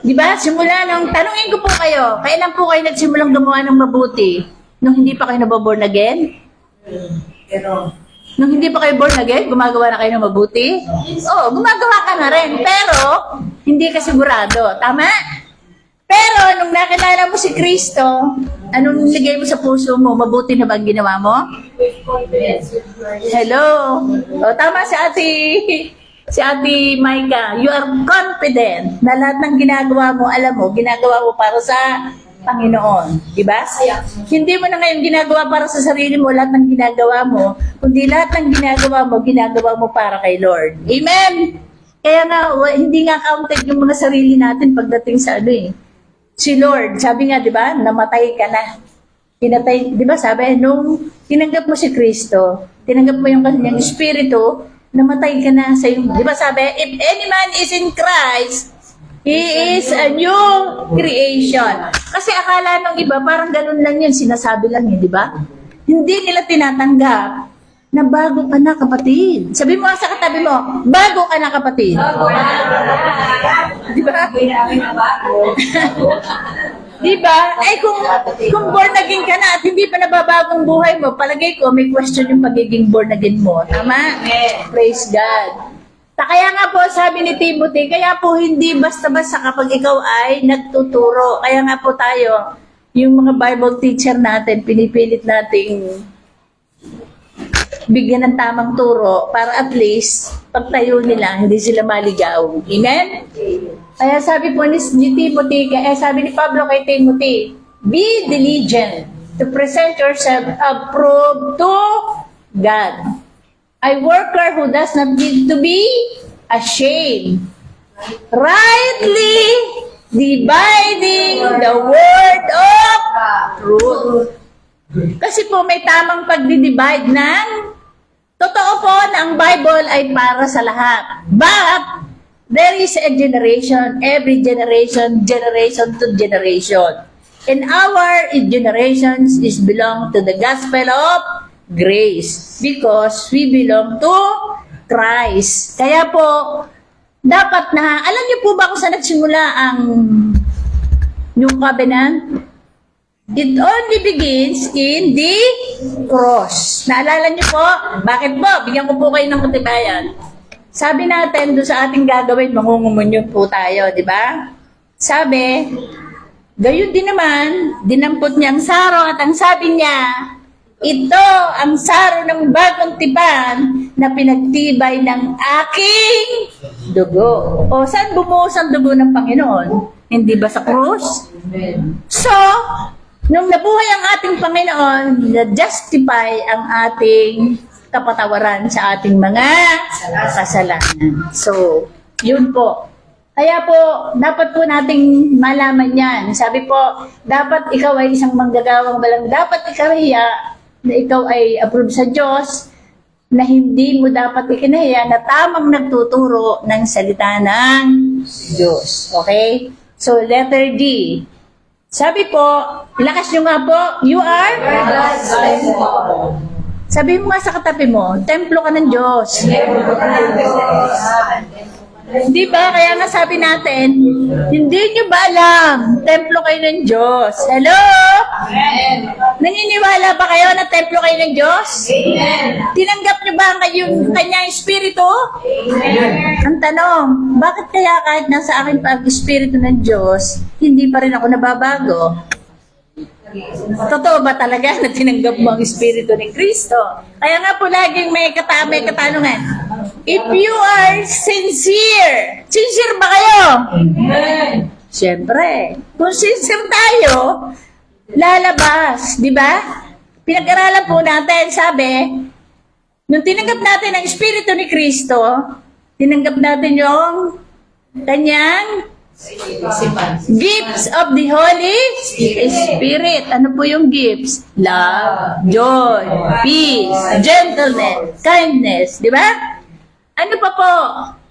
Di ba? Simula nung, tanungin ko po kayo, kailan po kayo nagsimulang gumawa ng mabuti? Nung hindi pa kayo naboborn again? Nung hindi pa kayo born again, gumagawa na kayo ng mabuti? Oo, gumagawa ka na rin. Pero, hindi ka sigurado. Tama? Pero, nung nakilala mo si Kristo, anong nilagay mo sa puso mo? Mabuti na ba ang ginawa mo? Hello? O, tama si Ate Maika, you are confident na lahat ng ginagawa mo, alam mo, ginagawa mo para sa Panginoon. Diba? Hindi mo na ngayon ginagawa para sa sarili mo, lahat ng ginagawa mo, kundi lahat ng ginagawa mo para kay Lord. Amen? Kaya nga, hindi nga counted yung mga sarili natin pagdating sa ano eh. Si Lord, sabi nga, diba, namatay ka na. Pinatay, diba, sabi, nung tinanggap mo si Kristo, tinanggap mo yung kanyang Espiritu, namatay ka na sa iyo. Di ba sabi, if any man is in Christ, he is a new creation. Kasi akala nung iba, parang ganun lang yun, sinasabi lang yun, di ba? Hindi nila tinatanggap na bago ka na, kapatid. Sabi mo sa katabi mo, bago ka na, kapatid. Di ba? Di ba? Ay, kung born again ka na at hindi pa nababagong buhay mo, palagay ko, may question yung pagiging born again mo. Tama? Praise God. Kaya nga po, sabi ni Timothy, kaya po hindi basta-basta kapag ikaw ay nagtuturo. Kaya nga po tayo, yung mga Bible teacher natin, pinipilit nating bigyan ng tamang turo para at least pagtayo nila, hindi sila maligaw. Amen? Kaya sabi po ni Timothy, sabi ni Pablo kay Timothy, be diligent to present yourself approved to God. A worker who does not need to be ashamed. Rightly dividing the word of truth. Kasi po may tamang pagdi-divide ng totoo po na ang Bible ay para sa lahat. But there is a generation, every generation to generation. And our generations is belong to the gospel of grace because we belong to Christ. Kaya po, dapat na, alam niyo po ba kung saan nagsimula ang New Covenant? It only begins in the cross. Naalala niyo po? Bakit po? Bigyan ko po kayo ng katibayan. Sabi natin, doon sa ating gagawin, mangungumunyon po tayo, di ba? Sabi, gayon din naman, dinampot niya ang saro at ang sabi niya, ito ang saro ng bagong tipan na pinagtibay ng aking dugo. O saan bumuhos ang dugo ng Panginoon? Hindi ba sa krus? So, nung nabuhay ang ating Panginoon, na-justify ang ating kapatawaran sa ating mga kasalanan. So, yun po. Kaya po, dapat po nating malaman yan. Sabi po, dapat ikaw ay isang manggagawang balang. Dapat ikaw na ikaw ay approved sa Diyos, na hindi mo dapat ikinahiya na tamang nagtuturo ng salita ng Diyos. Okay? So, letter D. Sabi po, lakas nyo nga po, you are God's temple. Sabi mo nga sa katabi mo, templo ka ng Diyos. Di ba? Kaya nga sabi natin, hindi nyo ba alam, templo kayo ng Diyos? Hello? Amen. Naniniwala ba kayo na templo kayo ng Diyos? Amen. Tinanggap nyo ba ang kanyang espiritu? Amen. Ang tanong, bakit kaya kahit nasa akin pa ang espiritu ng Diyos, hindi pa rin ako nababago? Totoo ba talaga na tinanggap mo ang Espiritu ni Kristo? Kaya nga po laging may katanungan. If you are sincere ba kayo? Amen. Siyempre, kung sincere tayo, lalabas, di ba? Pinag-aralan po natin, sabi, nung tinanggap natin ang Espiritu ni Kristo, tinanggap natin yung kanyang gifts of the Holy Spirit. Ano po yung gifts? Love, joy, peace, gentleness, kindness. Di ba? Ano pa po?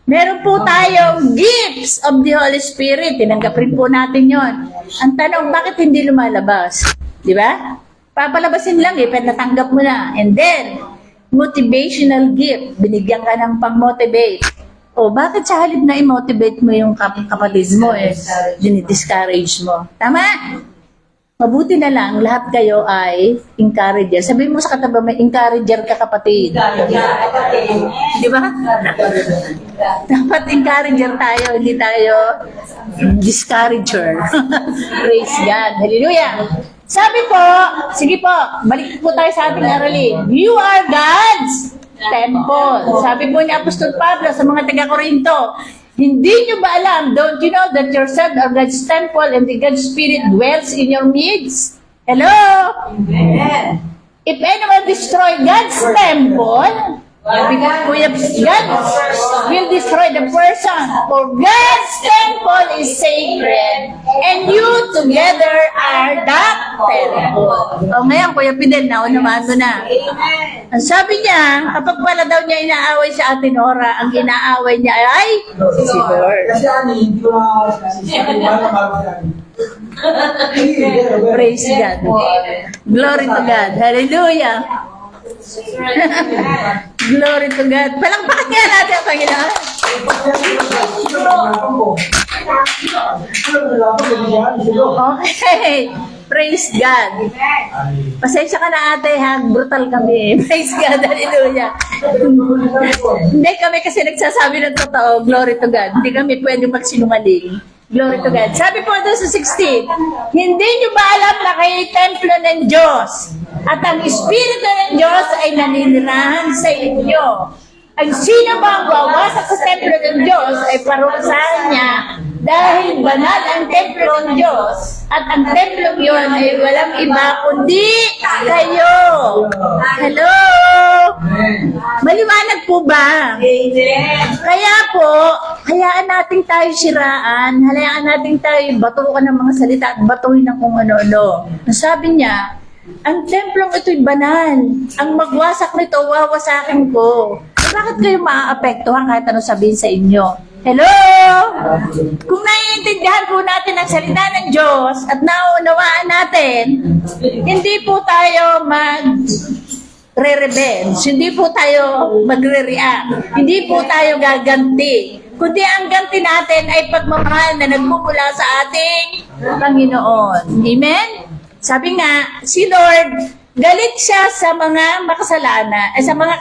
Meron po tayong gifts of the Holy Spirit. Tinanggap rin po natin yon. Ang tanong, bakit hindi lumalabas? Di ba? Papalabasin lang pero natanggap mo na. And then, motivational gift. Binigyan ka ng pang-motivate. O, bakit sa halip na i-motivate mo yung kapatid mo dinidiscourage mo? Tama? Mabuti na lang, lahat kayo ay encourager. Sabihin mo sa katabi, may encourager ka kapatid. Di ba? Dapat encourager tayo, hindi tayo discourager. Praise God. Hallelujah. Sabi po, sige po, balik po tayo sa ating aralin. You are God's temple. Sabi po ni Apostol Pablo sa mga taga-Korinto, hindi nyo ba alam, don't you know that yourself are God's temple and the God's Spirit dwells in your midst? Hello? Amen. If anyone destroy God's temple, God will destroy the person. For God's temple is sacred and you together are that temple. O ngayon, Kuya Fidel, naunawaan mo na. Amen. Ang sabi niya, kapag pala daw niya inaaway sa atin, Ora, ang inaaway niya ay si Lord. Kasi hindi ko Praise God. Glory to God. Hallelujah. Glory to God. Palakpakan nga natin ang Panginoon. Okay. Praise God. Pasensya ka na ate ha, brutal kami. Praise God, hallelujah. Hindi kami kasi nagsasabi ng totoo, glory to God. Hindi kami pwedeng magsinungaling. Glory to God. Sabi po doon sa 16, hindi nyo ba alam na kayo templo ng Diyos at ang Espiritu ng Diyos ay naninirahan sa inyo? Ang sino ba ang wawasak sa templo ng Diyos ay parusahan niya dahil banal ang templo ng Diyos at ang templo yun ay walang iba kundi kayo. Hello? Maliwanag po ba? Amen. Kaya po, hayaan natin tayo siraan, hayaan natin tayo batukan ng mga salita at batuhin ng kung ano-ano. Sabi niya, ang templong ito'y banal. Ang magwasak nito, wawasakin ko. Bakit kayo maaapektuhan kahit ano sabihin sa inyo? Hello? Kung naiintindihan po natin ang salita ng Diyos at nauunawaan natin, hindi po tayo re-revenge, hindi po tayo magre-react, hindi po tayo gaganti, kundi ang ganti natin ay pagmamahal na nagmumula sa ating Panginoon. Amen? Sabi nga, si Lord, galit siya sa mga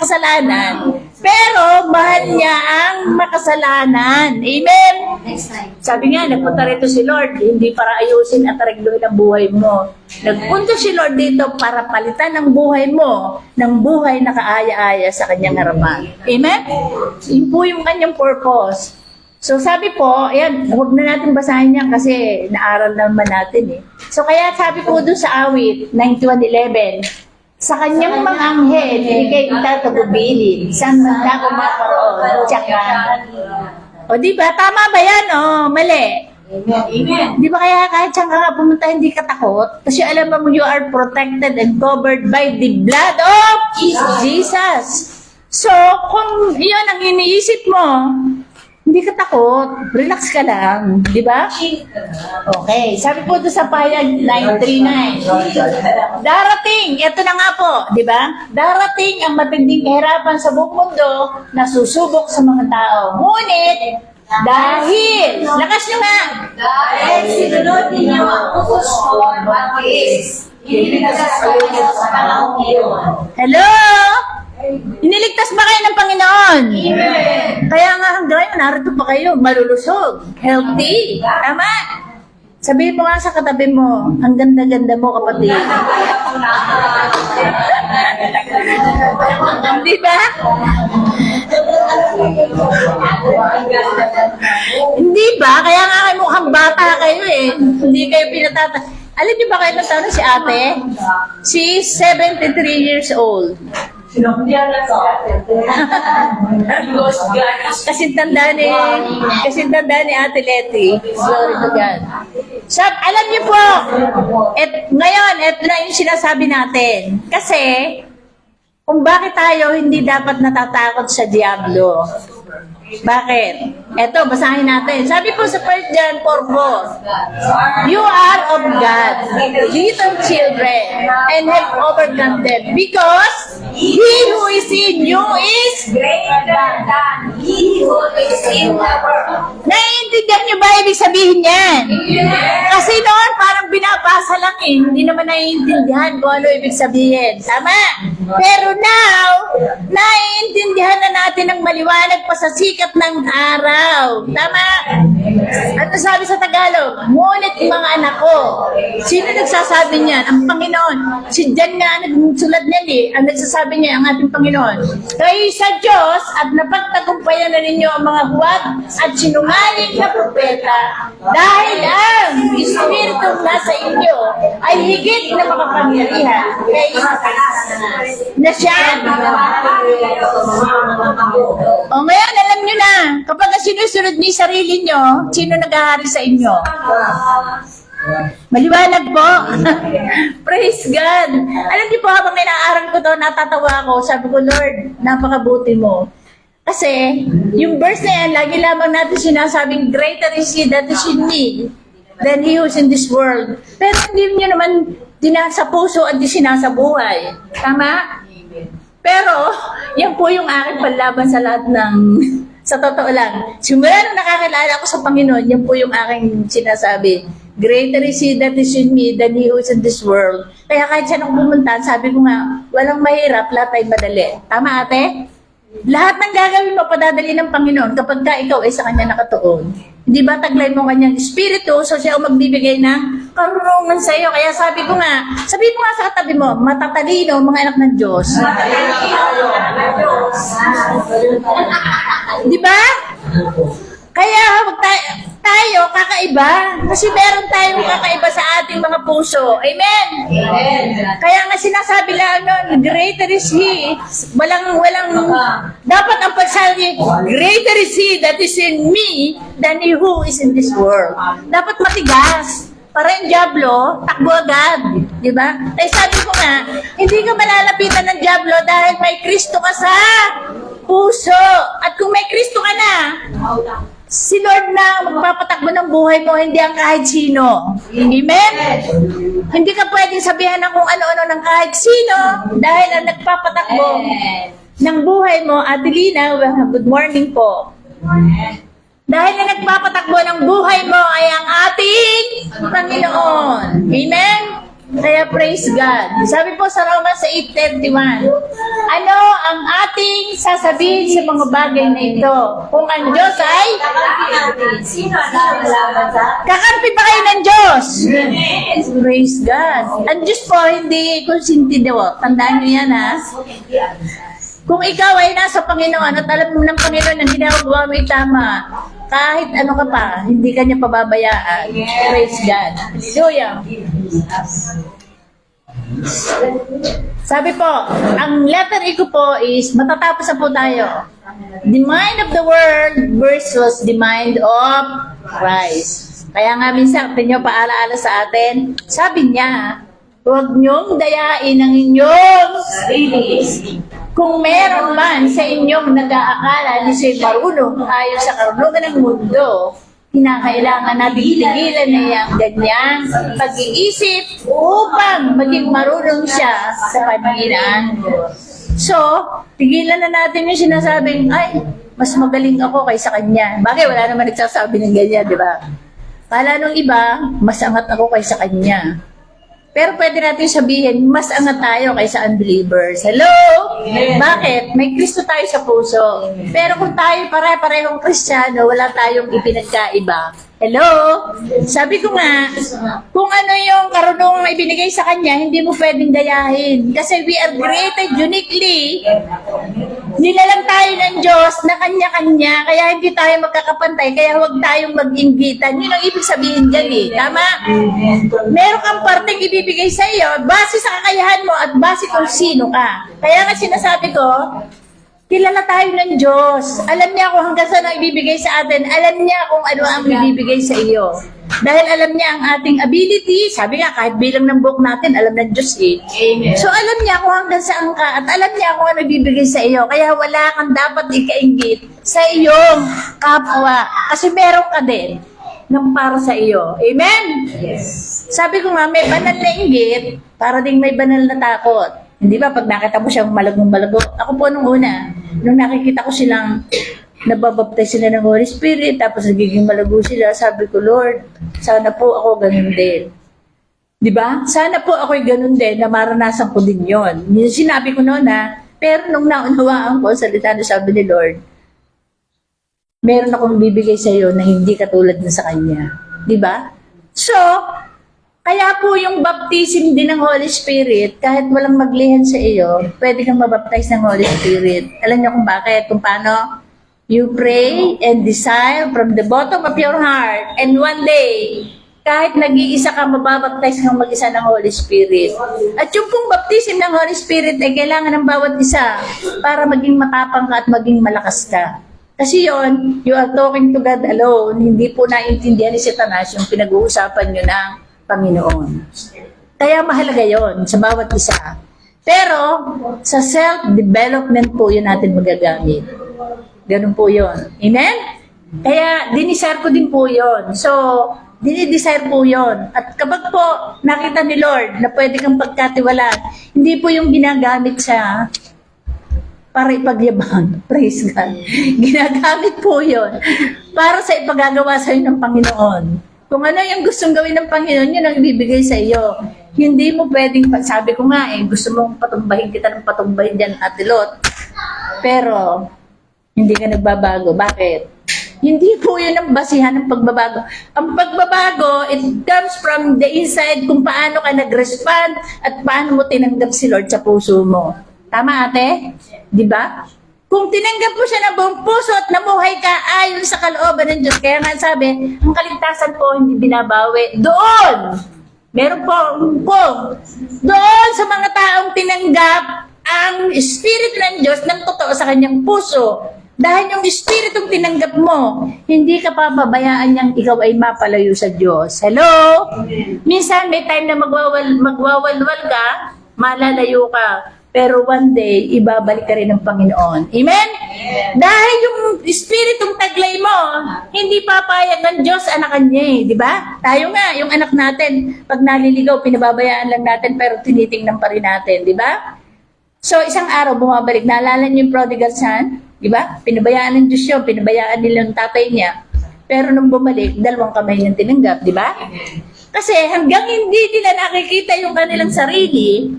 kasalanan, pero mahal niya ang makasalanan. Amen? Next time. Sabi nga, nagpunta rito si Lord, hindi para ayusin at regluhin ang buhay mo. Nagpunta si Lord dito para palitan ang buhay mo ng buhay na kaaya-aya sa kanyang harapan. Amen? Yun po yung kanyang purpose. So sabi po, ayan, huwag na natin basahin yan kasi naaral naman natin eh. So kaya sabi po doon sa awit, 91:11, sa kanyang mga anghel, ibigay kita tagubilin, saan man ako maparoon, tsaka. O diba, tama ba yan? O, mali. Amen. Di ba kaya kahit saan ka nga pumunta, hindi ka takot? Kasi alam mo, you are protected and covered by the blood of Jesus. So, kung yun ang iniisip mo, hindi ka takot. Relax ka lang. Di ba? Okay. Sabi po doon sa payag 939. Darating, ito na nga po, di ba? Darating ang matinding kahirapan sa buong mundo na susubok sa mga tao. Ngunit, dahil, lakas nyo nga. Dahil sinunod ninyo ang utos ko, matiis. Iniligtas kayo sa panahon ngayon. Hello? Iniligtas ba kayo ng Panginoon? Amen. Kaya nga hanggang ngayon, narito pa kayo, malulusog, healthy. Tama? Sabihin mo nga sa katabi mo, ang ganda-ganda mo, kapatid. Di ba? Hindi ba? Kaya nga kayo mukhang bata kayo eh. Hindi kayo pinatata. Alam niyo ba kayo ng taon si ate? She's 73 years old. Kasi tanda ni Ate Letty. Glory to God. Alam niyo po, ngayon, ito na yung sinasabi natin. Kasi, kung bakit tayo hindi dapat natatakot sa Diablo. Bakit? Eto, basahin natin. Sabi po sa 1 John 4:4, you are of God, little children, and have overcome them, because He who is in you is Greater than he who is in the world. Naiintindihan niyo ba ibig sabihin yan? Kasi noon parang binabasa lang eh, hindi naman naiintindihan kung ano ibig sabihin. Tama? Pero now, naiintindihan na natin ang maliwanag pa sa sikat ng araw. Tama? Ano sabi sa Tagalog? Ngunit mga anak ko. Sino nagsasabi niyan? Ang Panginoon. Si John nga nagsulat niyan eh. Ang nagsasabi niya ang ating Panginoon. Kayo sa Diyos at napagtagumpayan na ninyo ang mga huwad at sinungaling na propeta dahil ang Espiritu nasa inyo ay higit na makapangyarihan kaysa na siya. O ngayon, alam nyo na, kapag sinusunod niyo yung sarili nyo, sino nag-ahari sa inyo? Maliwanag po. Praise God. Alam niyo po, habang inaaral ko to, natatawa ako. Sabi ko, Lord, napakabuti mo. Kasi, yung verse na yan, lagi lamang natin sinasabing, greater is He that is in me than he who's in this world. Pero hindi niyo naman dinasa puso at di sinasa buhay. Tama? Pero, yan po yung aking panlaban sa lahat ng, sa totoo lang. Simula nung nakakilala ko sa Panginoon, yan po yung aking sinasabi. Greater is He that is in me than he who is in this world. Kaya kahit siya nung pumunta, sabi ko nga, walang mahirap, lahat ay madali. Tama ate? Lahat ng gagawin mo, padadali ng Panginoon kapag ka ikaw ay sa Kanya nakatuon. Hindi ba taglay mo Kanyang Espiritu, so siya ang magbibigay ng karunungan sa iyo. Kaya sabi ko nga sa katabi mo, matatalino mga anak ng Diyos. Di ba? Kaya huwag tayo kakaiba. Kasi meron tayong kakaiba sa ating mga puso. Amen? Kaya nga sinasabi lang nun, greater is He. Walang, dapat ang pagsabi, greater is He that is in me than he who is in this world. Dapat matigas. Para yung Diablo, takbo agad. Di ba? Kaya sabi ko nga, hindi ka malalapitan ng Diablo dahil may Kristo ka sa puso. At kung may Kristo ka na, Si Lord na magpapatakbo ng buhay mo, hindi ang kahit sino. Amen? Hindi ka pwedeng sabihan ng kung ano-ano ng kahit sino dahil ang nagpapatakbo ng buhay mo, Ate Lina, good morning po. Dahil na nagpapatakbo ng buhay mo ay ang ating Panginoon. Amen? Kaya praise God. Sabi po sa Romans 8:31, ano ang ating sasabihin sa mga bagay na ito? Kung ang Diyos ay Sino ang lalaban sa kakampi pa kayo ng Diyos. Praise God. Ang Diyos po hindi konsintido. Tandaan nyo yan ha. Kung ikaw ay nasa Panginoon at alam mo ng Panginoon ang ginagawa mo ay tama, kahit ano ka pa, hindi ka niya pababayaan. Praise God. Hallelujah. Sabi po, ang letter E ko po is, matatapos na po tayo. The mind of the world versus the mind of Christ. Kaya nga minsan, pinyo paalaala sa atin, sabi niya, huwag niyong dayain ang inyong sarili. Kung meron man sa inyong nag-aakala ni siya'y marunong ayon sa karunungan ng mundo, kinakailangan natin tigilan na yung ganyang pag-iisip upang maging marunong siya sa panghinaan. So, tigilan na natin yung sinasabing, ay, mas magaling ako kaysa kanya. Bakit? Wala naman nagsasabi ng ganyan, di ba? Kala nung iba, mas angat ako kaysa kanya. Pero pwede natin sabihin, mas angat tayo kaysa unbelievers. Hello? Bakit? May Kristo tayo sa puso. Pero kung tayo pare-parehong Kristiyano, wala tayong ipinagkaiba. Hello? Sabi ko nga, kung ano yung karunungan na ibinigay sa kanya, hindi mo pwedeng dayahin. Kasi we are created uniquely. Nilalang tayo ng Diyos na kanya-kanya, kaya hindi tayo magkakapantay, kaya huwag tayong mag-inggitan. Yun ang ibig sabihin dyan eh. Tama? Meron kang parteng ibibigay sa iyo, base sa kakayahan mo at base kung sino ka. Kaya nga sinasabi ko, kilala tayo ng Diyos. Alam niya kung hanggang saan ang ibibigay sa atin. Alam niya kung ano ang ibibigay sa iyo. Dahil alam niya ang ating ability. Sabi nga, kahit bilang ng buhok natin, alam ng Diyos eh. Amen. So alam niya kung hanggang saan ka at alam niya kung ano ibibigay sa iyo. Kaya wala kang dapat ikainggit sa iyong kapwa. Kasi meron ka din ng para sa iyo. Amen? Yes. Sabi ko nga, may banal na inggit para ding may banal na takot. Hindi ba, pag nakita mo siyang malagong-malago, ako po nung una, nung nakikita ko silang nababaptize sila ng Holy Spirit, tapos nagiging malago sila, sabi ko, Lord, sana po ako ganun din. Di ba? Sana po ako'y ganun din, na maranasan ko din yon. Sinabi ko noon pero nung naunawaan ko, salita na sabi ni Lord, meron akong bibigay sa iyo na hindi katulad na sa Kanya. Di ba? So, kaya po yung baptism din ng Holy Spirit, kahit walang maglihan sa iyo, pwede kang mabaptize ng Holy Spirit. Alam niyo kung bakit? Kung paano? You pray and desire from the bottom of your heart. And one day, kahit nag-iisa ka, mababaptize kang mag-isa ng Holy Spirit. At yung pong baptism ng Holy Spirit ay kailangan ng bawat isa para maging matapang ka at maging malakas ka. Kasi yon, you are talking to God alone. Hindi po naintindihan ni Satanas yung pinag-uusapan nyo ng Panginoon. Kaya mahalaga yon sa bawat isa. Pero, sa self-development po yun natin magagamit. Ganun po yon. Amen? Kaya, dinisare ko din po yon. So, dinidesire po yon. At kapag po nakita ni Lord na pwede kang pagkatiwalaan, hindi po yung ginagamit sa para ipagyabang. Praise God. Ginagamit po yon para sa ipagagawa sa iyo ng Panginoon. Kung ano yung gustong gawin ng Panginoon, yun ang ibibigay sa iyo. Hindi mo pwedeng, sabi ko nga gusto mong patumbahin kita ng patumbahin dyan, Ate Lot. Pero, hindi ka nagbabago. Bakit? Hindi po yun ang basihan ng pagbabago. Ang pagbabago, it comes from the inside kung paano ka nag-respond at paano mo tinanggap si Lord sa puso mo. Tama, ate? Di ba? Kung tinanggap mo siya ng buong puso at namuhay ka ayon sa kalooban ng Diyos, kaya nga sabi, ang kaligtasan po hindi binabawi. Doon! Meron po, doon sa mga taong tinanggap ang Espiritu ng Diyos ng totoo sa kanyang puso. Dahil yung Espiritong tinanggap mo, hindi ka pababayaan niyang ikaw ay mapalayo sa Diyos. Hello? Minsan may time na magwawalwal ka, malalayo ka. Pero one day, ibabalik ka rin ng Panginoon. Amen? Dahil yung Espiritong taglay mo, hindi papayag ng Diyos anakan niya eh, di ba? Tayo nga, yung anak natin, pag naliligaw, pinababayaan lang natin pero tinitingnan pa rin natin, di ba? So, isang araw bumabalik, naalala niyo yung prodigal son? Di ba? Pinabayaan ng Diyos yun, pinabayaan nila yung tatay niya. Pero nung bumalik, 2 kamay niyang tinanggap, di ba? Kasi hanggang hindi nila nakikita yung kanilang sarili,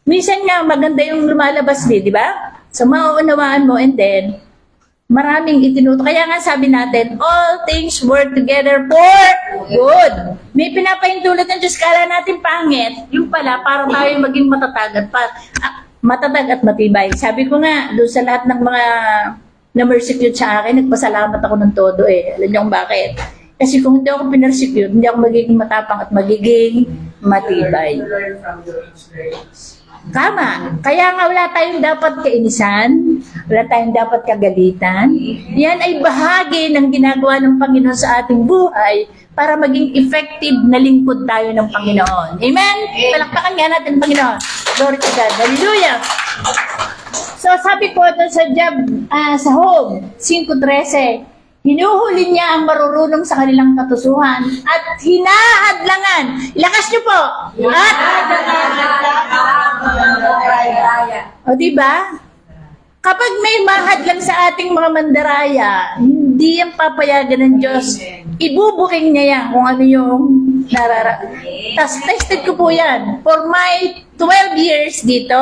minsan nga maganda yung lumalabas di ba? So, mauunawaan mo and then, maraming itinuto. Kaya nga sabi natin, all things work together for good. May pinapahintulot ng Diyos, kala natin pangit. Yung pala, para tayo maging matatag at matibay. Sabi ko nga, doon sa lahat ng mga na-persecute sa akin, nagpasalamat ako ng todo eh. Alam niyo kung bakit? Kasi kung hindi ako pinersecute, hindi ako magiging matapang at magiging matibay. Learn from your experience. Tama. Kaya nga wala tayong dapat kainisan, wala tayong dapat kagalitan. Yan ay bahagi ng ginagawa ng Panginoon sa ating buhay para maging effective na lingkod tayo ng Panginoon. Amen? Palakpakan nga natin ang Panginoon. Glory to God. Hallelujah. So sabi ko doon sa Job, sa Job 5:13, hinuhuli niya ang marurunong sa kanilang katusuhan at hinahadlangan. Ilakas niyo po. O diba? Kapag may mahadlang sa ating mga mandaraya, hindi yan papayagan ng Diyos. Ibubuking niya yan kung ano yung tested ko po yan. For my 12 years dito,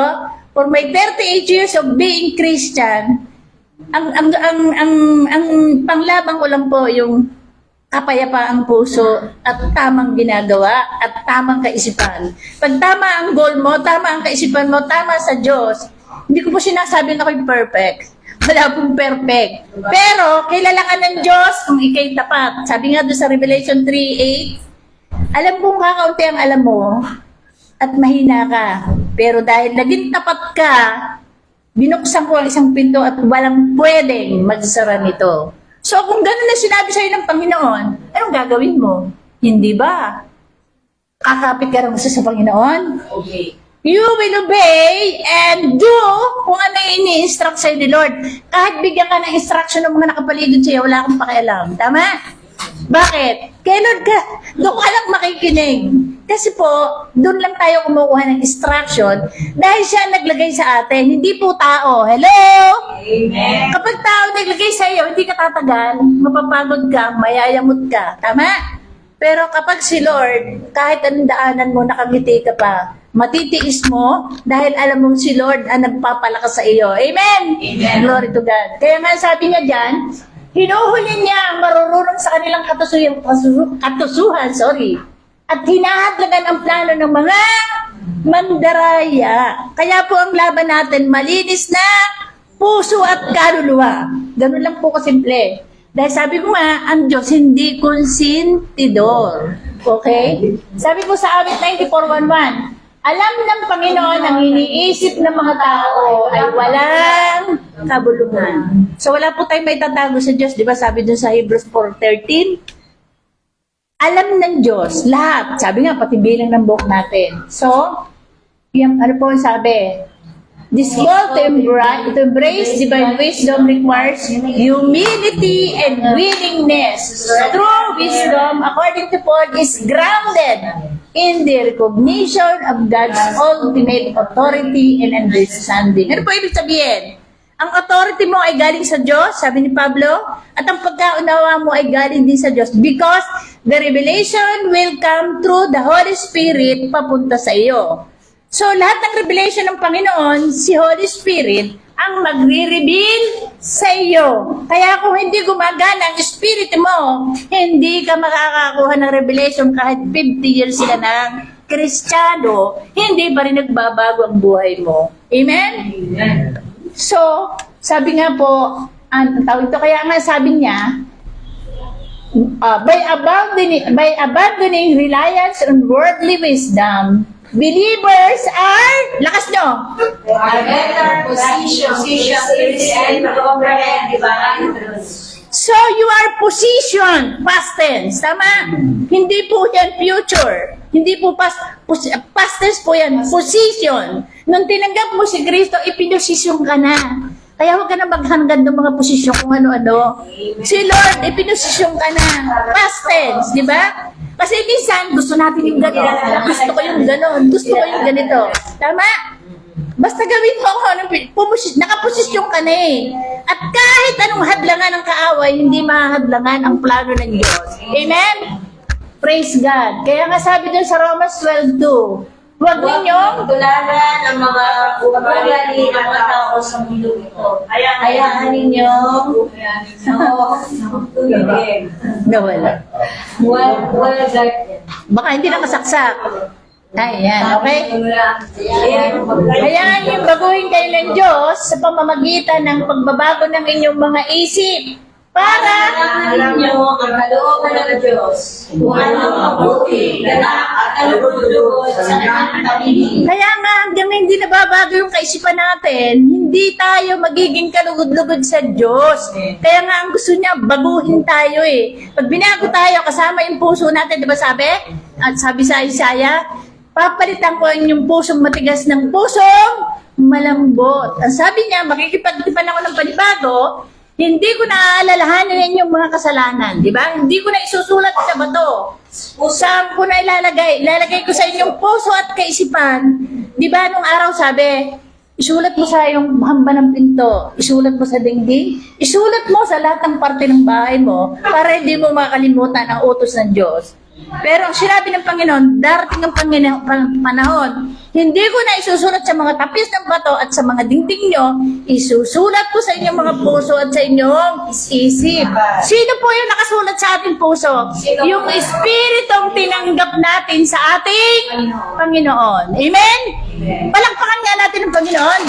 for my 38 years of being Christian, ang panglaban ko lang po yung kapayapaang puso at tamang ginagawa at tamang kaisipan. Pag tama ang goal mo, tama ang kaisipan mo, tama sa Diyos, hindi ko po sinasabi na ako'y perfect. Wala pong perfect. Pero, kailangan ng Diyos kung ikay tapat. Sabi nga doon sa Revelation 3:8, alam kong kakaunti ang alam mo at mahina ka. Pero dahil naging tapat ka, binuksan ko ang isang pinto at walang pwedeng magsara nito. So kung gano'n na sinabi sa'yo ng Panginoon, anong gagawin mo? Hindi ba? Kakapit ka rin sa Panginoon? Okay. You will obey and do kung ano yung ini-instruct sa'yo ni Lord. Kahit bigyan ka ng instruction ng mga nakapaligid sa'yo, wala kang pakialam. Tama? Bakit? Kay Lord ka, doon ka lang makikinig. Kasi po, doon lang tayo kumukuha ng instruction dahil siya ang naglagay sa atin, hindi po tao. Hello? Amen. Kapag tao naglagay sa iyo, hindi ka tatagal, mapapagod ka, mayayamot ka. Tama? Pero kapag si Lord, kahit anong daanan mo, nakangiti ka pa, matitiis mo dahil alam mong si Lord ang nagpapalakas sa iyo. Amen? Amen. Glory to God. Kaya nga sabi niya dyan, hinuhuli niya ang marurunong sa kanilang katusuhan, at hinahadlagan ang plano ng mga mandaraya. Kaya po ang laban natin, malinis na puso at kaluluwa. Ganun lang po kasimple. Dahil sabi ko nga, ang Diyos hindi konsentidor. Okay? Sabi ko sa awit 94:11, alam ng Panginoon ang iniisip ng mga tao ay walang kabulungan. So wala po tayong may tatago sa Diyos. Di ba sabi dun sa Hebrews 4:13? Alam ng Diyos lahat. Sabi nga, pati bilang ng buhok natin. So, yung, ano po sabi? This call to embrace divine wisdom requires humility and willingness. True wisdom, according to Paul, is grounded in the recognition of God's ultimate authority and understanding. Ano po ibig sabihin? Ang authority mo ay galing sa Diyos, sabi ni Pablo, at ang pagkaunawa mo ay galing din sa Diyos because the revelation will come through the Holy Spirit papunta sa iyo. So, lahat ng revelation ng Panginoon, si Holy Spirit, ang magre-reveal sa iyo. Kaya kung hindi gumagana ang Spirit mo, hindi ka makakakuha ng revelation kahit 50 years sila ng Kristiyano, hindi pa rin nagbabago ang buhay mo. Amen? Amen. So, sabi nga po, ang tawag ito, kaya nga sabi niya, by abandoning reliance on worldly wisdom, believers are, lakas nyo, A better position and comprehend divine truths. so you are positioned, past tense, tama? Hindi po yan future. Hindi po past tense po yan, position. Nung tinanggap mo si Kristo, ipinosisyon ka na. Kaya huwag ka na maghanggan ng mga posisyon kung ano-ano. Si Lord, ipinosisyon ka na. Past tense, di ba? Kasi minsan, gusto natin yung ganito. Gusto ko yung ganon. Gusto ko yung ganito. Tama? Basta gawin mo kung anong nakaposisyon ka na eh. At kahit anong hadlangan ng kaaway, hindi mahadlangan ang plano ng Diyos. Amen? Praise God. Kaya nga sabi dun sa Romans 12:2, huwag ninyong tularan ang mga ugali ng mga tao sa mundo ito. Hayaan ninyong nawala. wala garden. Baka hindi nakasaksak. Ayan, okay? Hayaan yung baguhin kayo ng Diyos sa pamamagitan ng pagbabago ng inyong mga isip. Para Alam niyo ang kalooban ng Diyos, kung ano ang mabuti, ganap at kalulugod sa kanyang pag-ibig. Kaya nga, hanggang hindi nababago yung kaisipan natin, hindi tayo magiging kalugod-lugod sa Diyos. Kaya nga, ang gusto niya, baguhin tayo eh. Pag binago tayo, kasama yung puso natin, di ba sabi? At sabi sa Isaiah, papalitan ko ang inyong pusong matigas ng pusong malambot. Ang sabi niya, makikipagtipan ako ng panibago, hindi ko na aalalahanin yung mga kasalanan, di ba? Hindi ko na isusulat sa bato. Saan ko na ilalagay? Ilalagay ko sa inyong puso at kaisipan. Di ba nung araw sabi, isulat mo sa iyong hamba ng pinto, isulat mo sa dingding, isulat mo sa lahat ng parte ng bahay mo para hindi mo makalimutan ang utos ng Diyos. Pero ang sinabi ng Panginoon, darating ang panahon, hindi ko na isusulat sa mga tapis ng bato at sa mga dingding nyo, isusulat ko sa inyong mga puso at sa inyong isip. Sino po yung nakasulat sa ating puso? Yung Espiritong tinanggap natin sa ating Panginoon. Amen? Palakpakan nga natin ng Panginoon.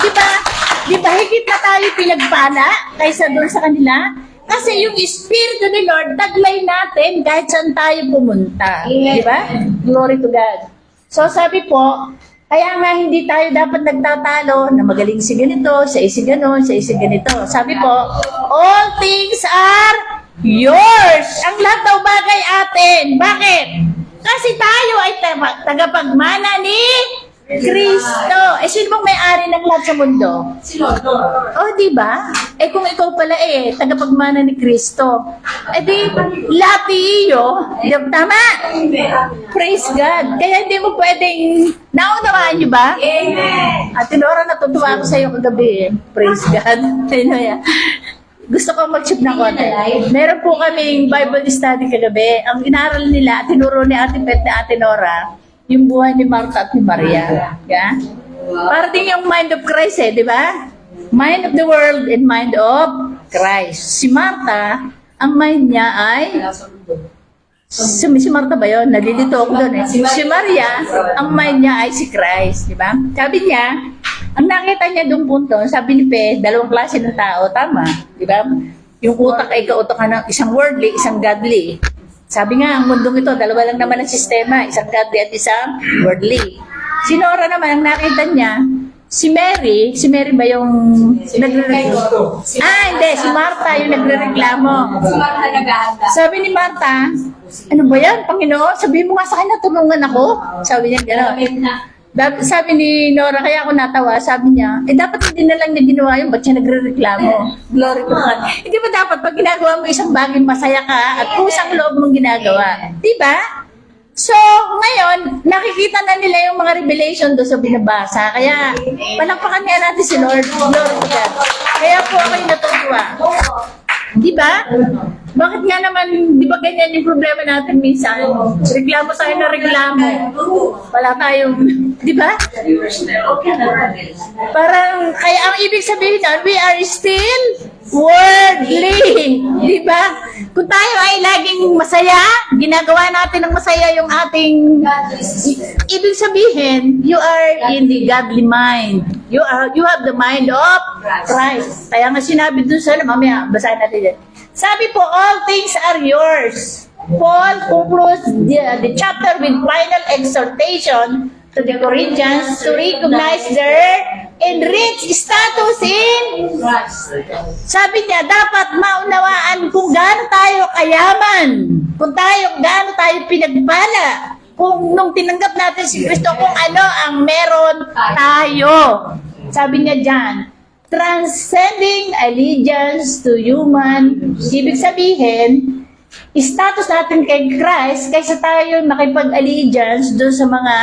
Di ba higit na tayo pinagpala kaysa doon sa kanila? Kasi yung Espiritu ni Lord, taglay natin kahit saan tayo pumunta. Di ba? Glory to God. So sabi po, kaya nga hindi tayo dapat nagtatalo na magaling si ganito, siya si ganon, siya si ganito. Sabi po, all things are yours. Ang lahat daw bagay atin. Bakit? Kasi tayo ay tagapagmana ni Kristo. Sino bang may-ari ng lahat sa mundo? Si Lord. Oh, di ba? Kung ikaw pala tagapagmana ni Kristo, di, lahat iyo. Tama? Praise God. Kaya hindi mo pwedeng, naunawaan niyo ba? Amen. At Nora, natutuwa ako sa iyo kagabi. Praise God. Gusto ko mag-chip ng konti. Meron po kaming Bible study kagabi. Ang inaral nila, tinuro ni Ate Pet ni Ate Nora, yung buhay ni Martha at ni Maria. Yeah? Para din yung mind of Christ di ba? Mind of the world and mind of Christ. Si Martha, ang mind niya ay... Si Martha ba yun? Nalilito ako doon Si Maria, ang mind niya ay si Christ. Di ba? Sabi niya, ang nakita niya doon punto, sabi ni Pe, dalawang klase ng tao, tama. Di ba? Yung utak ay kautak ng isang worldly, isang godly. Sabi nga, ang mundong ito, dalawa lang naman ang sistema, isang godly at isang worldly. Si Nora naman, ang nakita niya, si Mary ba yung nagre-reklamo? Hindi, si Martha yung nagre-reklamo. Si Martha nag-aanda. Sabi ni Martha, ano ba yan, Panginoon? Sabihin mo nga sa akin, tulungan ako. Sabi niya, gano'n. Sabi ni Nora, kaya ako natawa, sabi niya, dapat hindi na lang niya ginawa yun, ba't siya nagre-reklamo? Glory to God. Hindi ba dapat pag ginagawa mo isang bagay, masaya ka at kusang loob mong ginagawa? Di ba? So, ngayon, nakikita na nila yung mga revelation doon sa binabasa. Kaya, palakpakan nga natin si Lord. Glory to God. Kaya po ako'y natutuwa. Di ba? Bakit nga naman, di ba ganyan yung problema natin minsan? Reklamo tayo na reklamo. Wala tayong, di ba? Parang, kaya ang ibig sabihin nun, we are still worldly. Di ba? Kung tayo ay laging masaya, ginagawa natin ng masaya yung ating, ibig sabihin, you are in the godly mind. You have the mind of Christ. Kaya nga sinabi dun sa, mamaya, basahin natin yan. Sabi po, all things are yours. Paul concludes the chapter with final exhortation to the Corinthians to recognize their enriched status in Christ. Sabi niya, dapat maunawaan kung gaano tayo kayaman, kung gaano tayo pinagpala, kung nung tinanggap natin si Kristo, kung ano ang meron tayo. Sabi niya dyan, transcending allegiance to human. Ibig sabihin, status natin kay Christ kaysa tayo makipag-allegiance doon sa mga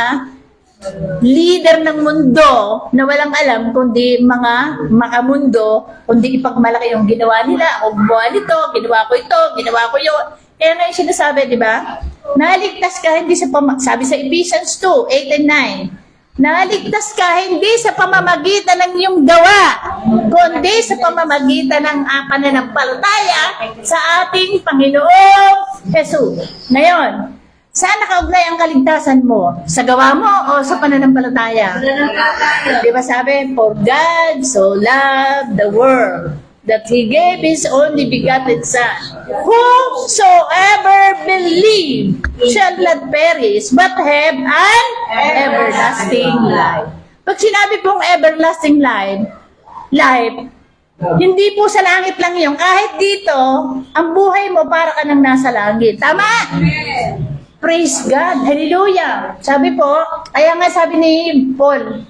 leader ng mundo na walang alam kundi mga makamundo, kundi ipagmalaki yung ginawa nila. Ako gumawa nito, ginawa ko ito, ginawa ko yun. Kaya nga yung sinasabi, di ba? Naligtas ka hindi sa sabi sa Ephesians 2:8 and 9. Naligtas ka hindi sa pamamagitan ng iyong gawa, kundi sa pamamagitan ng pananampalataya sa ating Panginoong Jesus. Ngayon, saan nakaugnay ang kaligtasan mo? Sa gawa mo o sa pananampalataya? Di ba sabi, for God so loved the world that He gave His only begotten Son. Whosoever believe shall not perish but have an everlasting life. Pag sinabi pong everlasting life, hindi po sa langit lang yun. Kahit dito, ang buhay mo para ka nang nasa langit. Tama? Praise God. Hallelujah. Sabi po, kaya nga sabi ni Paul,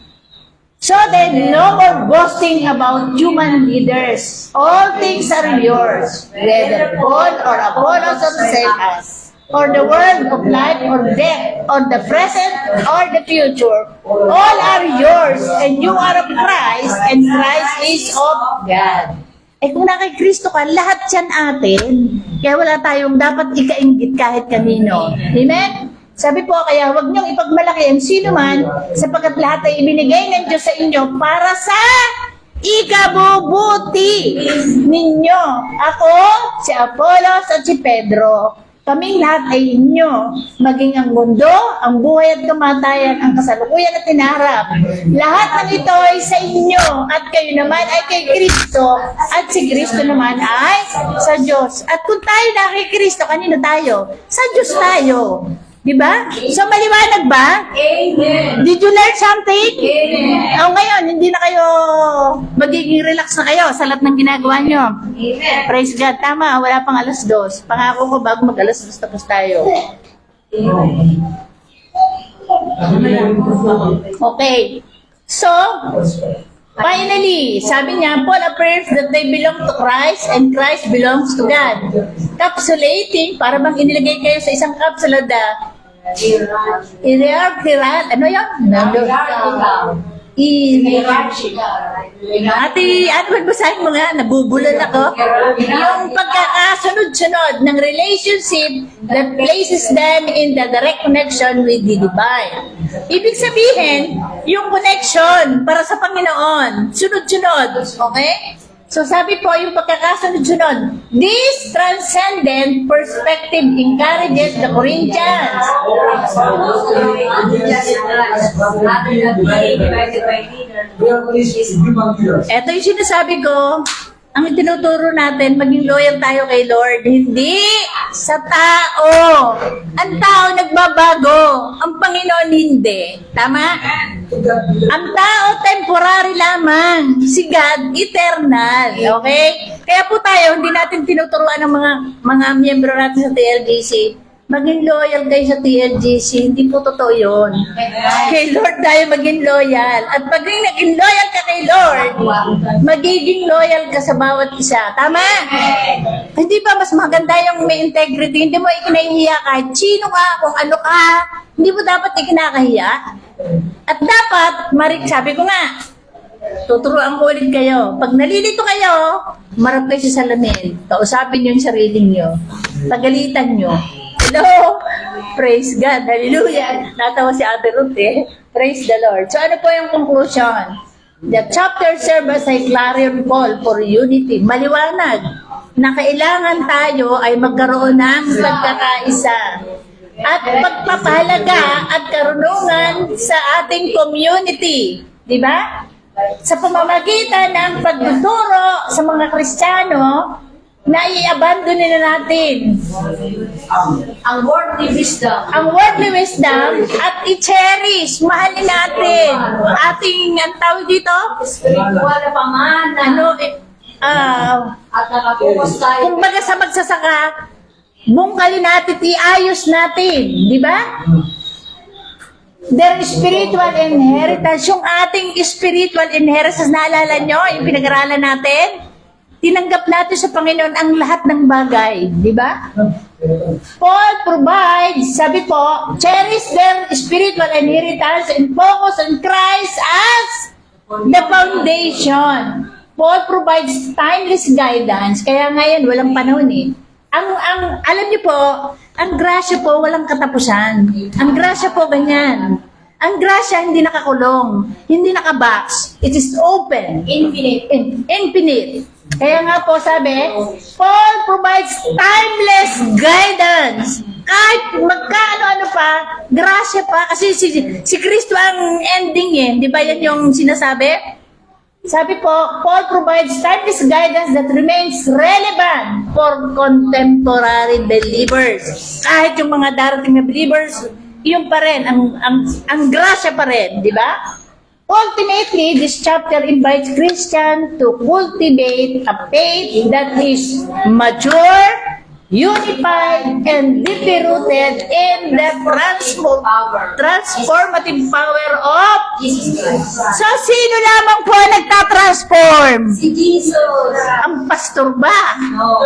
so then, no more boasting about human leaders. All things are yours, whether Paul or Apollos or Cephas, or the world of life or death, or the present or the future. All are yours, and you are of Christ, and Christ is of God. Eh kung na kay Kristo ka, lahat yan atin. Kaya wala tayong dapat ikainggit kahit kanino. Amen? Sabi po, kaya huwag niyong ipagmalaki ang sino man sapagkat lahat ay ibinigay ng Diyos sa inyo para sa ikabubuti ninyo. Ako, si Apollos at si Pedro, kaming lahat ay inyo. Maging ang mundo, ang buhay at kamatayan, ang kasalukuyan at hinaharap. Lahat ng ito ay sa inyo at kayo naman ay kay Kristo at si Kristo naman ay sa Diyos. At kung tayo na kay Kristo, kanino tayo? Sa Diyos tayo. Diba? So, maliwanag ba? Amen. Did you learn something? Amen. O ngayon, hindi na kayo magiging relax na kayo sa lahat ng ginagawa nyo. Amen. Praise God. Tama, wala pang 2:00. Pangako ko bago mag 2:00 tapos tayo. Okay. So, finally, sabi niya, Paul affirms that they belong to Christ and Christ belongs to God. Capsulating, para bang inilagay kayo sa isang kapsula na ano yun? Ate, basahin mo nga, nabubulan ako. Yung pagkakasunod-sunod ng relationship that places them in the direct connection with the divine. Ibig sabihin, yung connection para sa Panginoon, sunod-sunod, okay? So sabi po, yung pagkakasunod-sunod, this transcendent perspective encourages the Corinthians. Ito yung sinasabi ko, ang tinuturo natin, maging loyal tayo kay Lord, hindi sa tao. Ang tao nagbabago, ang Panginoon hindi. Tama? Ang tao temporary lamang, si God eternal. Okay? Kaya po tayo, hindi natin tinuturuan ng mga miyembro natin sa TLGC. Maging loyal kayo sa TLGC, hindi po totoo yun. Kay Lord tayo maging loyal. At pag naging loyal ka kay Lord, magiging loyal ka sa bawat isa. Tama? Hindi ba mas maganda yung may integrity? Hindi mo ikinahihiya kahit sino ka, kung ano ka. Hindi mo dapat ikinakahiya. At dapat, sabi ko nga, tuturuan ko ulit kayo. Pag nalilito kayo, marap kayo sa salamin. Kausapin nyo yung sarili nyo. Pagalitan nyo. Hello! Praise God! Hallelujah! Natawa si Ate Ruth eh. Praise the Lord. So ano po yung conclusion? The chapter serves as a clarion call for unity. Maliwanag na kailangan tayo ay magkaroon ng pagkakaisa at pagpapahalaga at karunungan sa ating community. Di ba? Sa pamamagitan ng pagtuturo sa mga Kristiyano, na i-abandon nila natin Ang worldly wisdom. ang worldly wisdom at i-cherish, mahalin natin ating, ang tawag dito? Spiritual na pamana. At nakapokus tayo. Kumbaga sa magsasaka, bungkalin natin, iayos natin, di ba? their spiritual inheritance. Yung ating spiritual inheritance, naalala nyo, yung pinag-aralan natin? Tinanggap natin sa Panginoon ang lahat ng bagay, di ba? Paul provides, sabi po, cherish their spiritual inheritance and focus on Christ as the foundation. Paul provides timeless guidance, kaya ngayon walang panahon eh. Alam niyo po, ang grasya po walang katapusan. Ang grasya po ganyan. Ang grasya hindi nakakulong, hindi nakabox. It is open. Infinite. Infinite. Kaya nga po sabi, Paul provides timeless guidance. Kahit magkaano-ano pa, grasya pa. Kasi si Kristo ang ending eh. Di ba yan yung sinasabi? Sabi po, Paul provides timeless guidance that remains relevant for contemporary believers. Kahit yung mga darating na believers, yun pa rin, ang grasya pa rin, di ba? Ultimately, this chapter invites Christians to cultivate a faith that is mature, unified, and deeply rooted in the transformative power of Jesus Christ. So, sino lamang po nagtatransform? Si Jesus. Ang pastor ba? No.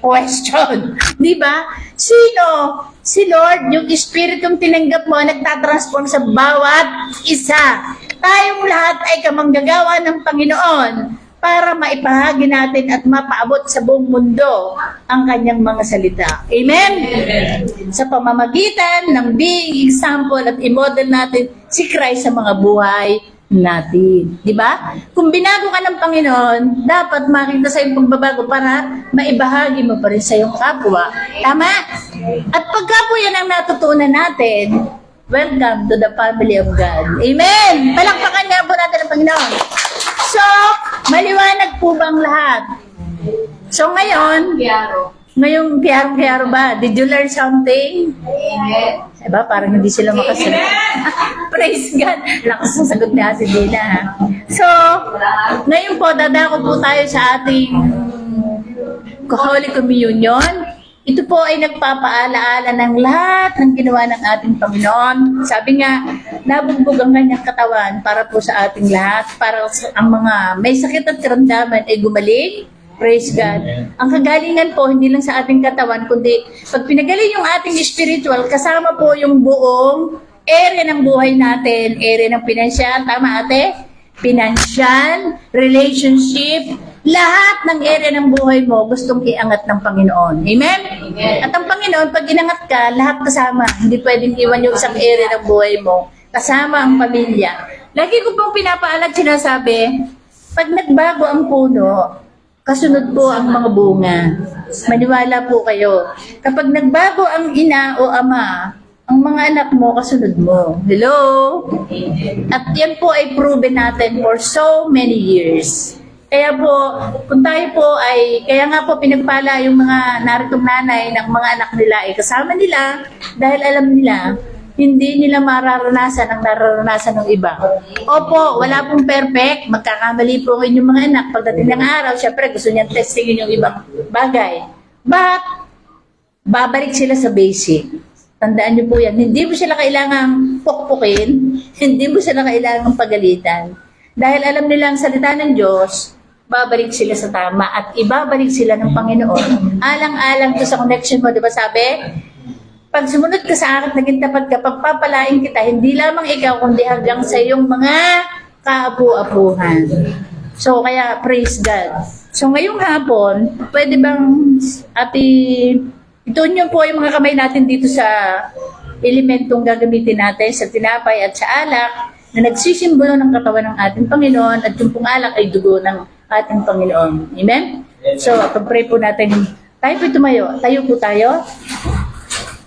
Question. Di ba? Sino? Si Lord, yung Espiritong tinanggap mo, nagtatransform sa bawat isa. Tayong lahat ay kamanggagawa ng Panginoon para maipahagi natin at mapaabot sa buong mundo ang kanyang mga salita. Amen? Sa pamamagitan ng being example at i-model natin si Christ sa mga buhay natin. Di ba? Kung binago ka ng Panginoon, dapat makita sa iyong pagbabago para maibahagi mo pa rin sa iyong kapwa. Tama? At pagka po yan ang natutunan natin, welcome to the family of God. Amen! Palakpakan nga po natin ang Panginoon. So, maliwanag po bang lahat? So ngayon, ngayong piyarong-piyaro ba? Did you learn something? Amen. Diba? Parang hindi sila makasagot. Praise God. Lakas ng sagot ni Ate Dina. So, ngayon po, dadako po tayo sa ating Holy Communion. Ito po ay nagpapaalaala ng lahat ng ginawa ng ating Panginoon. Sabi nga, nabugbog ang kanyang katawan para po sa ating lahat, para ang mga may sakit at karamdaman ay gumaling. Praise God. Ang kagalingan po, hindi lang sa ating katawan, kundi pag pinagaling yung ating spiritual, kasama po yung buong area ng buhay natin, area ng pinansyal. Tama ate? Pinansyal, relationship, lahat ng area ng buhay mo gustong iangat ng Panginoon. Amen? Amen. At ang Panginoon, pag inangat ka, lahat kasama. Hindi pwedeng iwan yung isang area ng buhay mo. Kasama ang pamilya. Lagi ko pong pinapaalag sinasabi, pag nagbago ang puno, kasunod po ang mga bunga. Maniwala po kayo. Kapag nagbago ang ina o ama, ang mga anak mo, kasunod mo. Hello? At yan po ay proven natin for so many years. Kaya po, kung tayo po ay, kaya nga po pinagpala yung mga naritong nanay ng mga anak nila ay kasama nila dahil alam nila, hindi nila mararanasan ang nararanasan ng iba. Opo, wala pong perfect, magkakamali po ang inyong mga anak. Pagdating ng araw, syempre gusto niyang testingin yung ibang bagay. But, babalik sila sa basic. Tandaan niyo po yan, hindi mo sila kailangang pukpukin, hindi mo sila kailangang pagalitan. Dahil alam nila ang salita ng Diyos, babalik sila sa tama at ibabalik sila ng Panginoon. Alang-alang to sa connection mo, di ba sabi? Pag sumunod ka sa akin, naging tapat ka, pagpapalain kita, hindi lamang ikaw, kundi hanggang sa iyong mga kaapu-apuhan. So, kaya praise God. So, ngayong hapon, pwede bang ituon niyo po yung mga kamay natin dito sa elementong gagamitin natin, sa tinapay at sa alak, na nagsisimbolo ng katawan ng ating Panginoon at yung pong alak ay dugo ng ating Panginoon. Amen? So, pag-pray po natin. Tayo po tumayo. Tayo po tayo.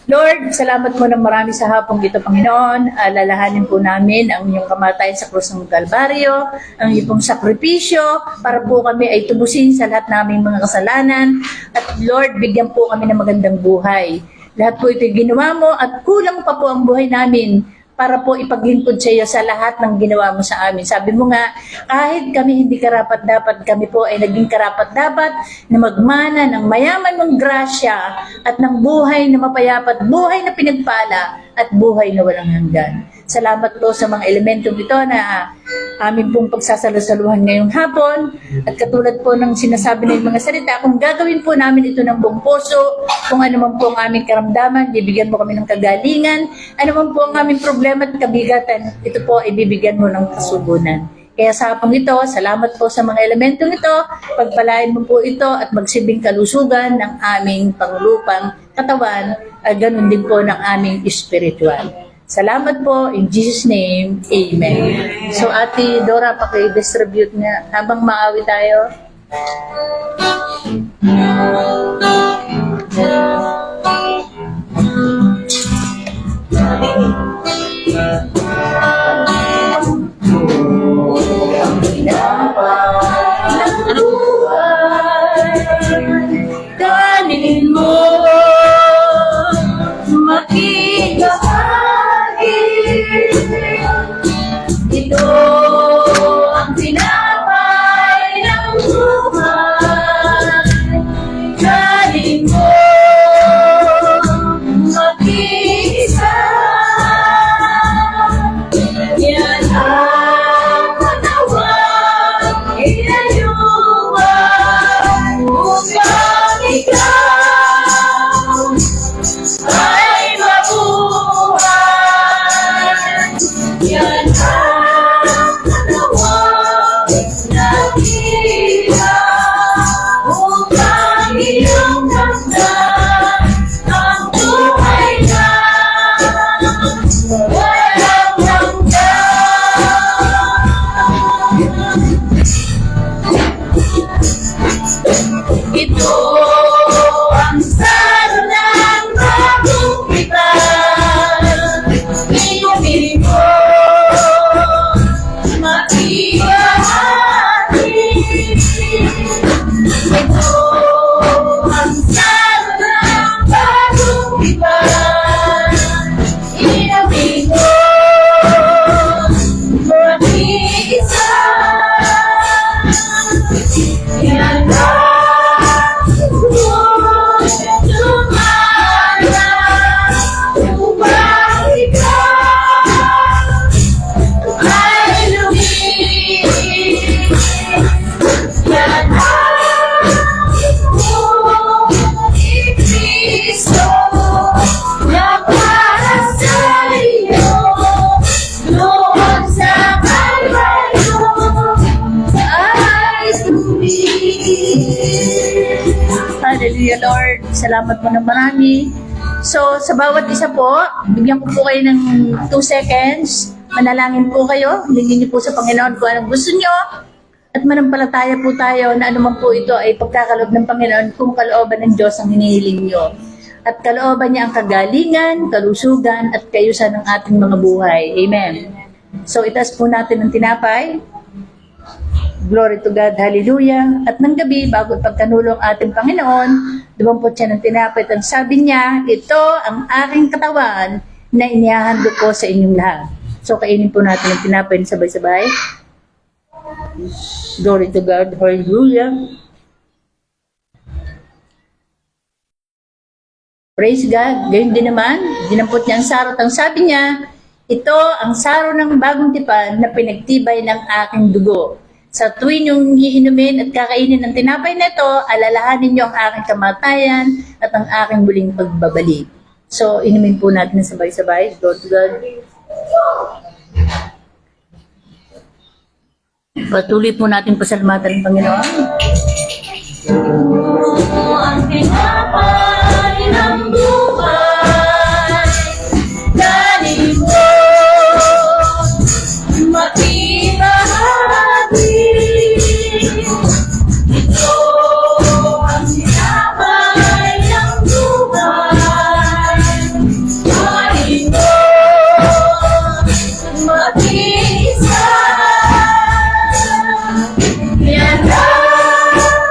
Lord, salamat po ng marami sa hapong ito, Panginoon. Alalahanin po namin ang inyong kamatayan sa krus ng Kalbaryo, ang iyong sakripisyo, para po kami ay tubusin sa lahat naming mga kasalanan. At Lord, bigyan po kami ng magandang buhay. Lahat po ito'y ginawa mo at kulang pa po ang buhay namin para po ipaglingkod sa iyo sa lahat ng ginawa mo sa amin. Sabi mo nga, kahit kami hindi karapat-dapat, kami po ay naging karapat-dapat na magmana ng mayaman mong grasya at ng buhay na mapayapat, buhay na pinagpala at buhay na walang hanggan. Salamat po sa mga elementong ito na amin pong pagsasalusaluhan ngayong hapon. At katulad po ng sinasabi ng mga salita, kung gagawin po namin ito ng buong puso, kung ano man po ang aming karamdaman, bibigyan mo kami ng kagalingan, ano man po ang aming problema at kabigatan, ito po ay bibigyan mo ng kasugunan. Kaya sa hapong ito, salamat po sa mga elementong ito, pagpalain mo po ito at magsibing kalusugan ng aming panglupang katawan at ganun din po ng aming spiritual. Salamat po, in Jesus' name, Amen. So Ate Dora, paki-distribute nga habang maawi tayo. Kanin mo makikahagi, ito ang tinapay ng buhay. Kanin mo makikisa, yan ang katawan, inayuan upang ikaw ay mabuhay. Yan ang katawan na tila upang iyong damdam ang buhay na walang hanggan. Ito ang saro ng bagong tipan, inumin mo makikahati. Ito ang saro ng bagong tipan, inumin mo makikisa. Yan Hallelujah, Lord. Salamat mo ng marami. So, sa bawat isa po, bigyan ko po kayo ng 2 seconds. Manalangin po kayo. Hilingin niyo po sa Panginoon kung anong gusto niyo. At manampalataya po tayo na anuman po ito ay pagkakaloob ng Panginoon kung kalooban ng Diyos ang hinihiling niyo. At kalooban niya ang kagalingan, kalusugan, at kayusan ng ating mga buhay. Amen. So, itaas po natin ang tinapay. Glory to God, hallelujah. At ng gabi, bago pagkanulong ating Panginoon, dumampot siya ng tinapay at sabi niya, ito ang aking katawan na inihahandog ko sa inyong lahat. So, kainin po natin ang tinapay na sabay-sabay. Glory to God, hallelujah. Praise God. Gayun din naman, dinampot niya ang saro at ang sabi niya, ito ang saro ng bagong tipan na pinagtibay ng aking dugo. Sa tuwing yung iinumin at kakainin ng tinapay na ito, alalahanin niyo ang aking kamatayan at ang aking muling pagbabalik. So, inumin po natin ng sabay-sabay. Go to God. Patuloy po natin pasalamatan ng Panginoon. Ang tinapay ng buhay, galing mo makibahagi. Ito ang tinapay ng buhay, galing mo makisa. Yan ang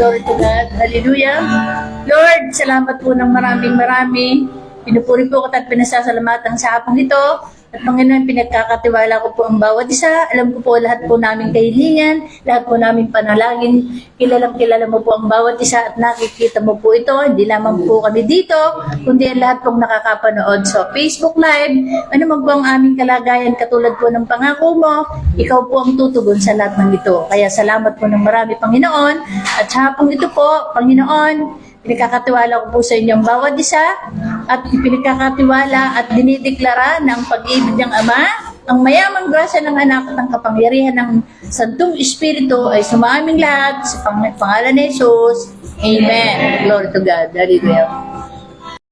Glory to God. Hallelujah. Lord, salamat po ng marami. Pinupuri po kita at pinasasalamatan sa hapong ito. At Panginoon, pinagkakatiwala ko po ang bawat isa. Alam ko po lahat po namin kahilingan, lahat po namin panalangin. Kilala mo po ang bawat isa at nakikita mo po ito. Hindi lamang po kami dito, kundi ang lahat pong nakakapanood sa Facebook Live. Ano man po ang aming kalagayan katulad po ng pangako mo, ikaw po ang tutugon sa lahat ng ito. Kaya salamat po ng marami, Panginoon. At sa hapong ito po, Panginoon, pinagkakatiwala ko po sa inyong bawat isa at pinagkakatiwala at dinideklara ng pag-ibig ng Ama, ang mayamang grasya ng anak at ang kapangyarihan ng Santong Espiritu ay sumaming lahat sa pangalan ni Jesus. Amen. Glory to God. Hallelujah.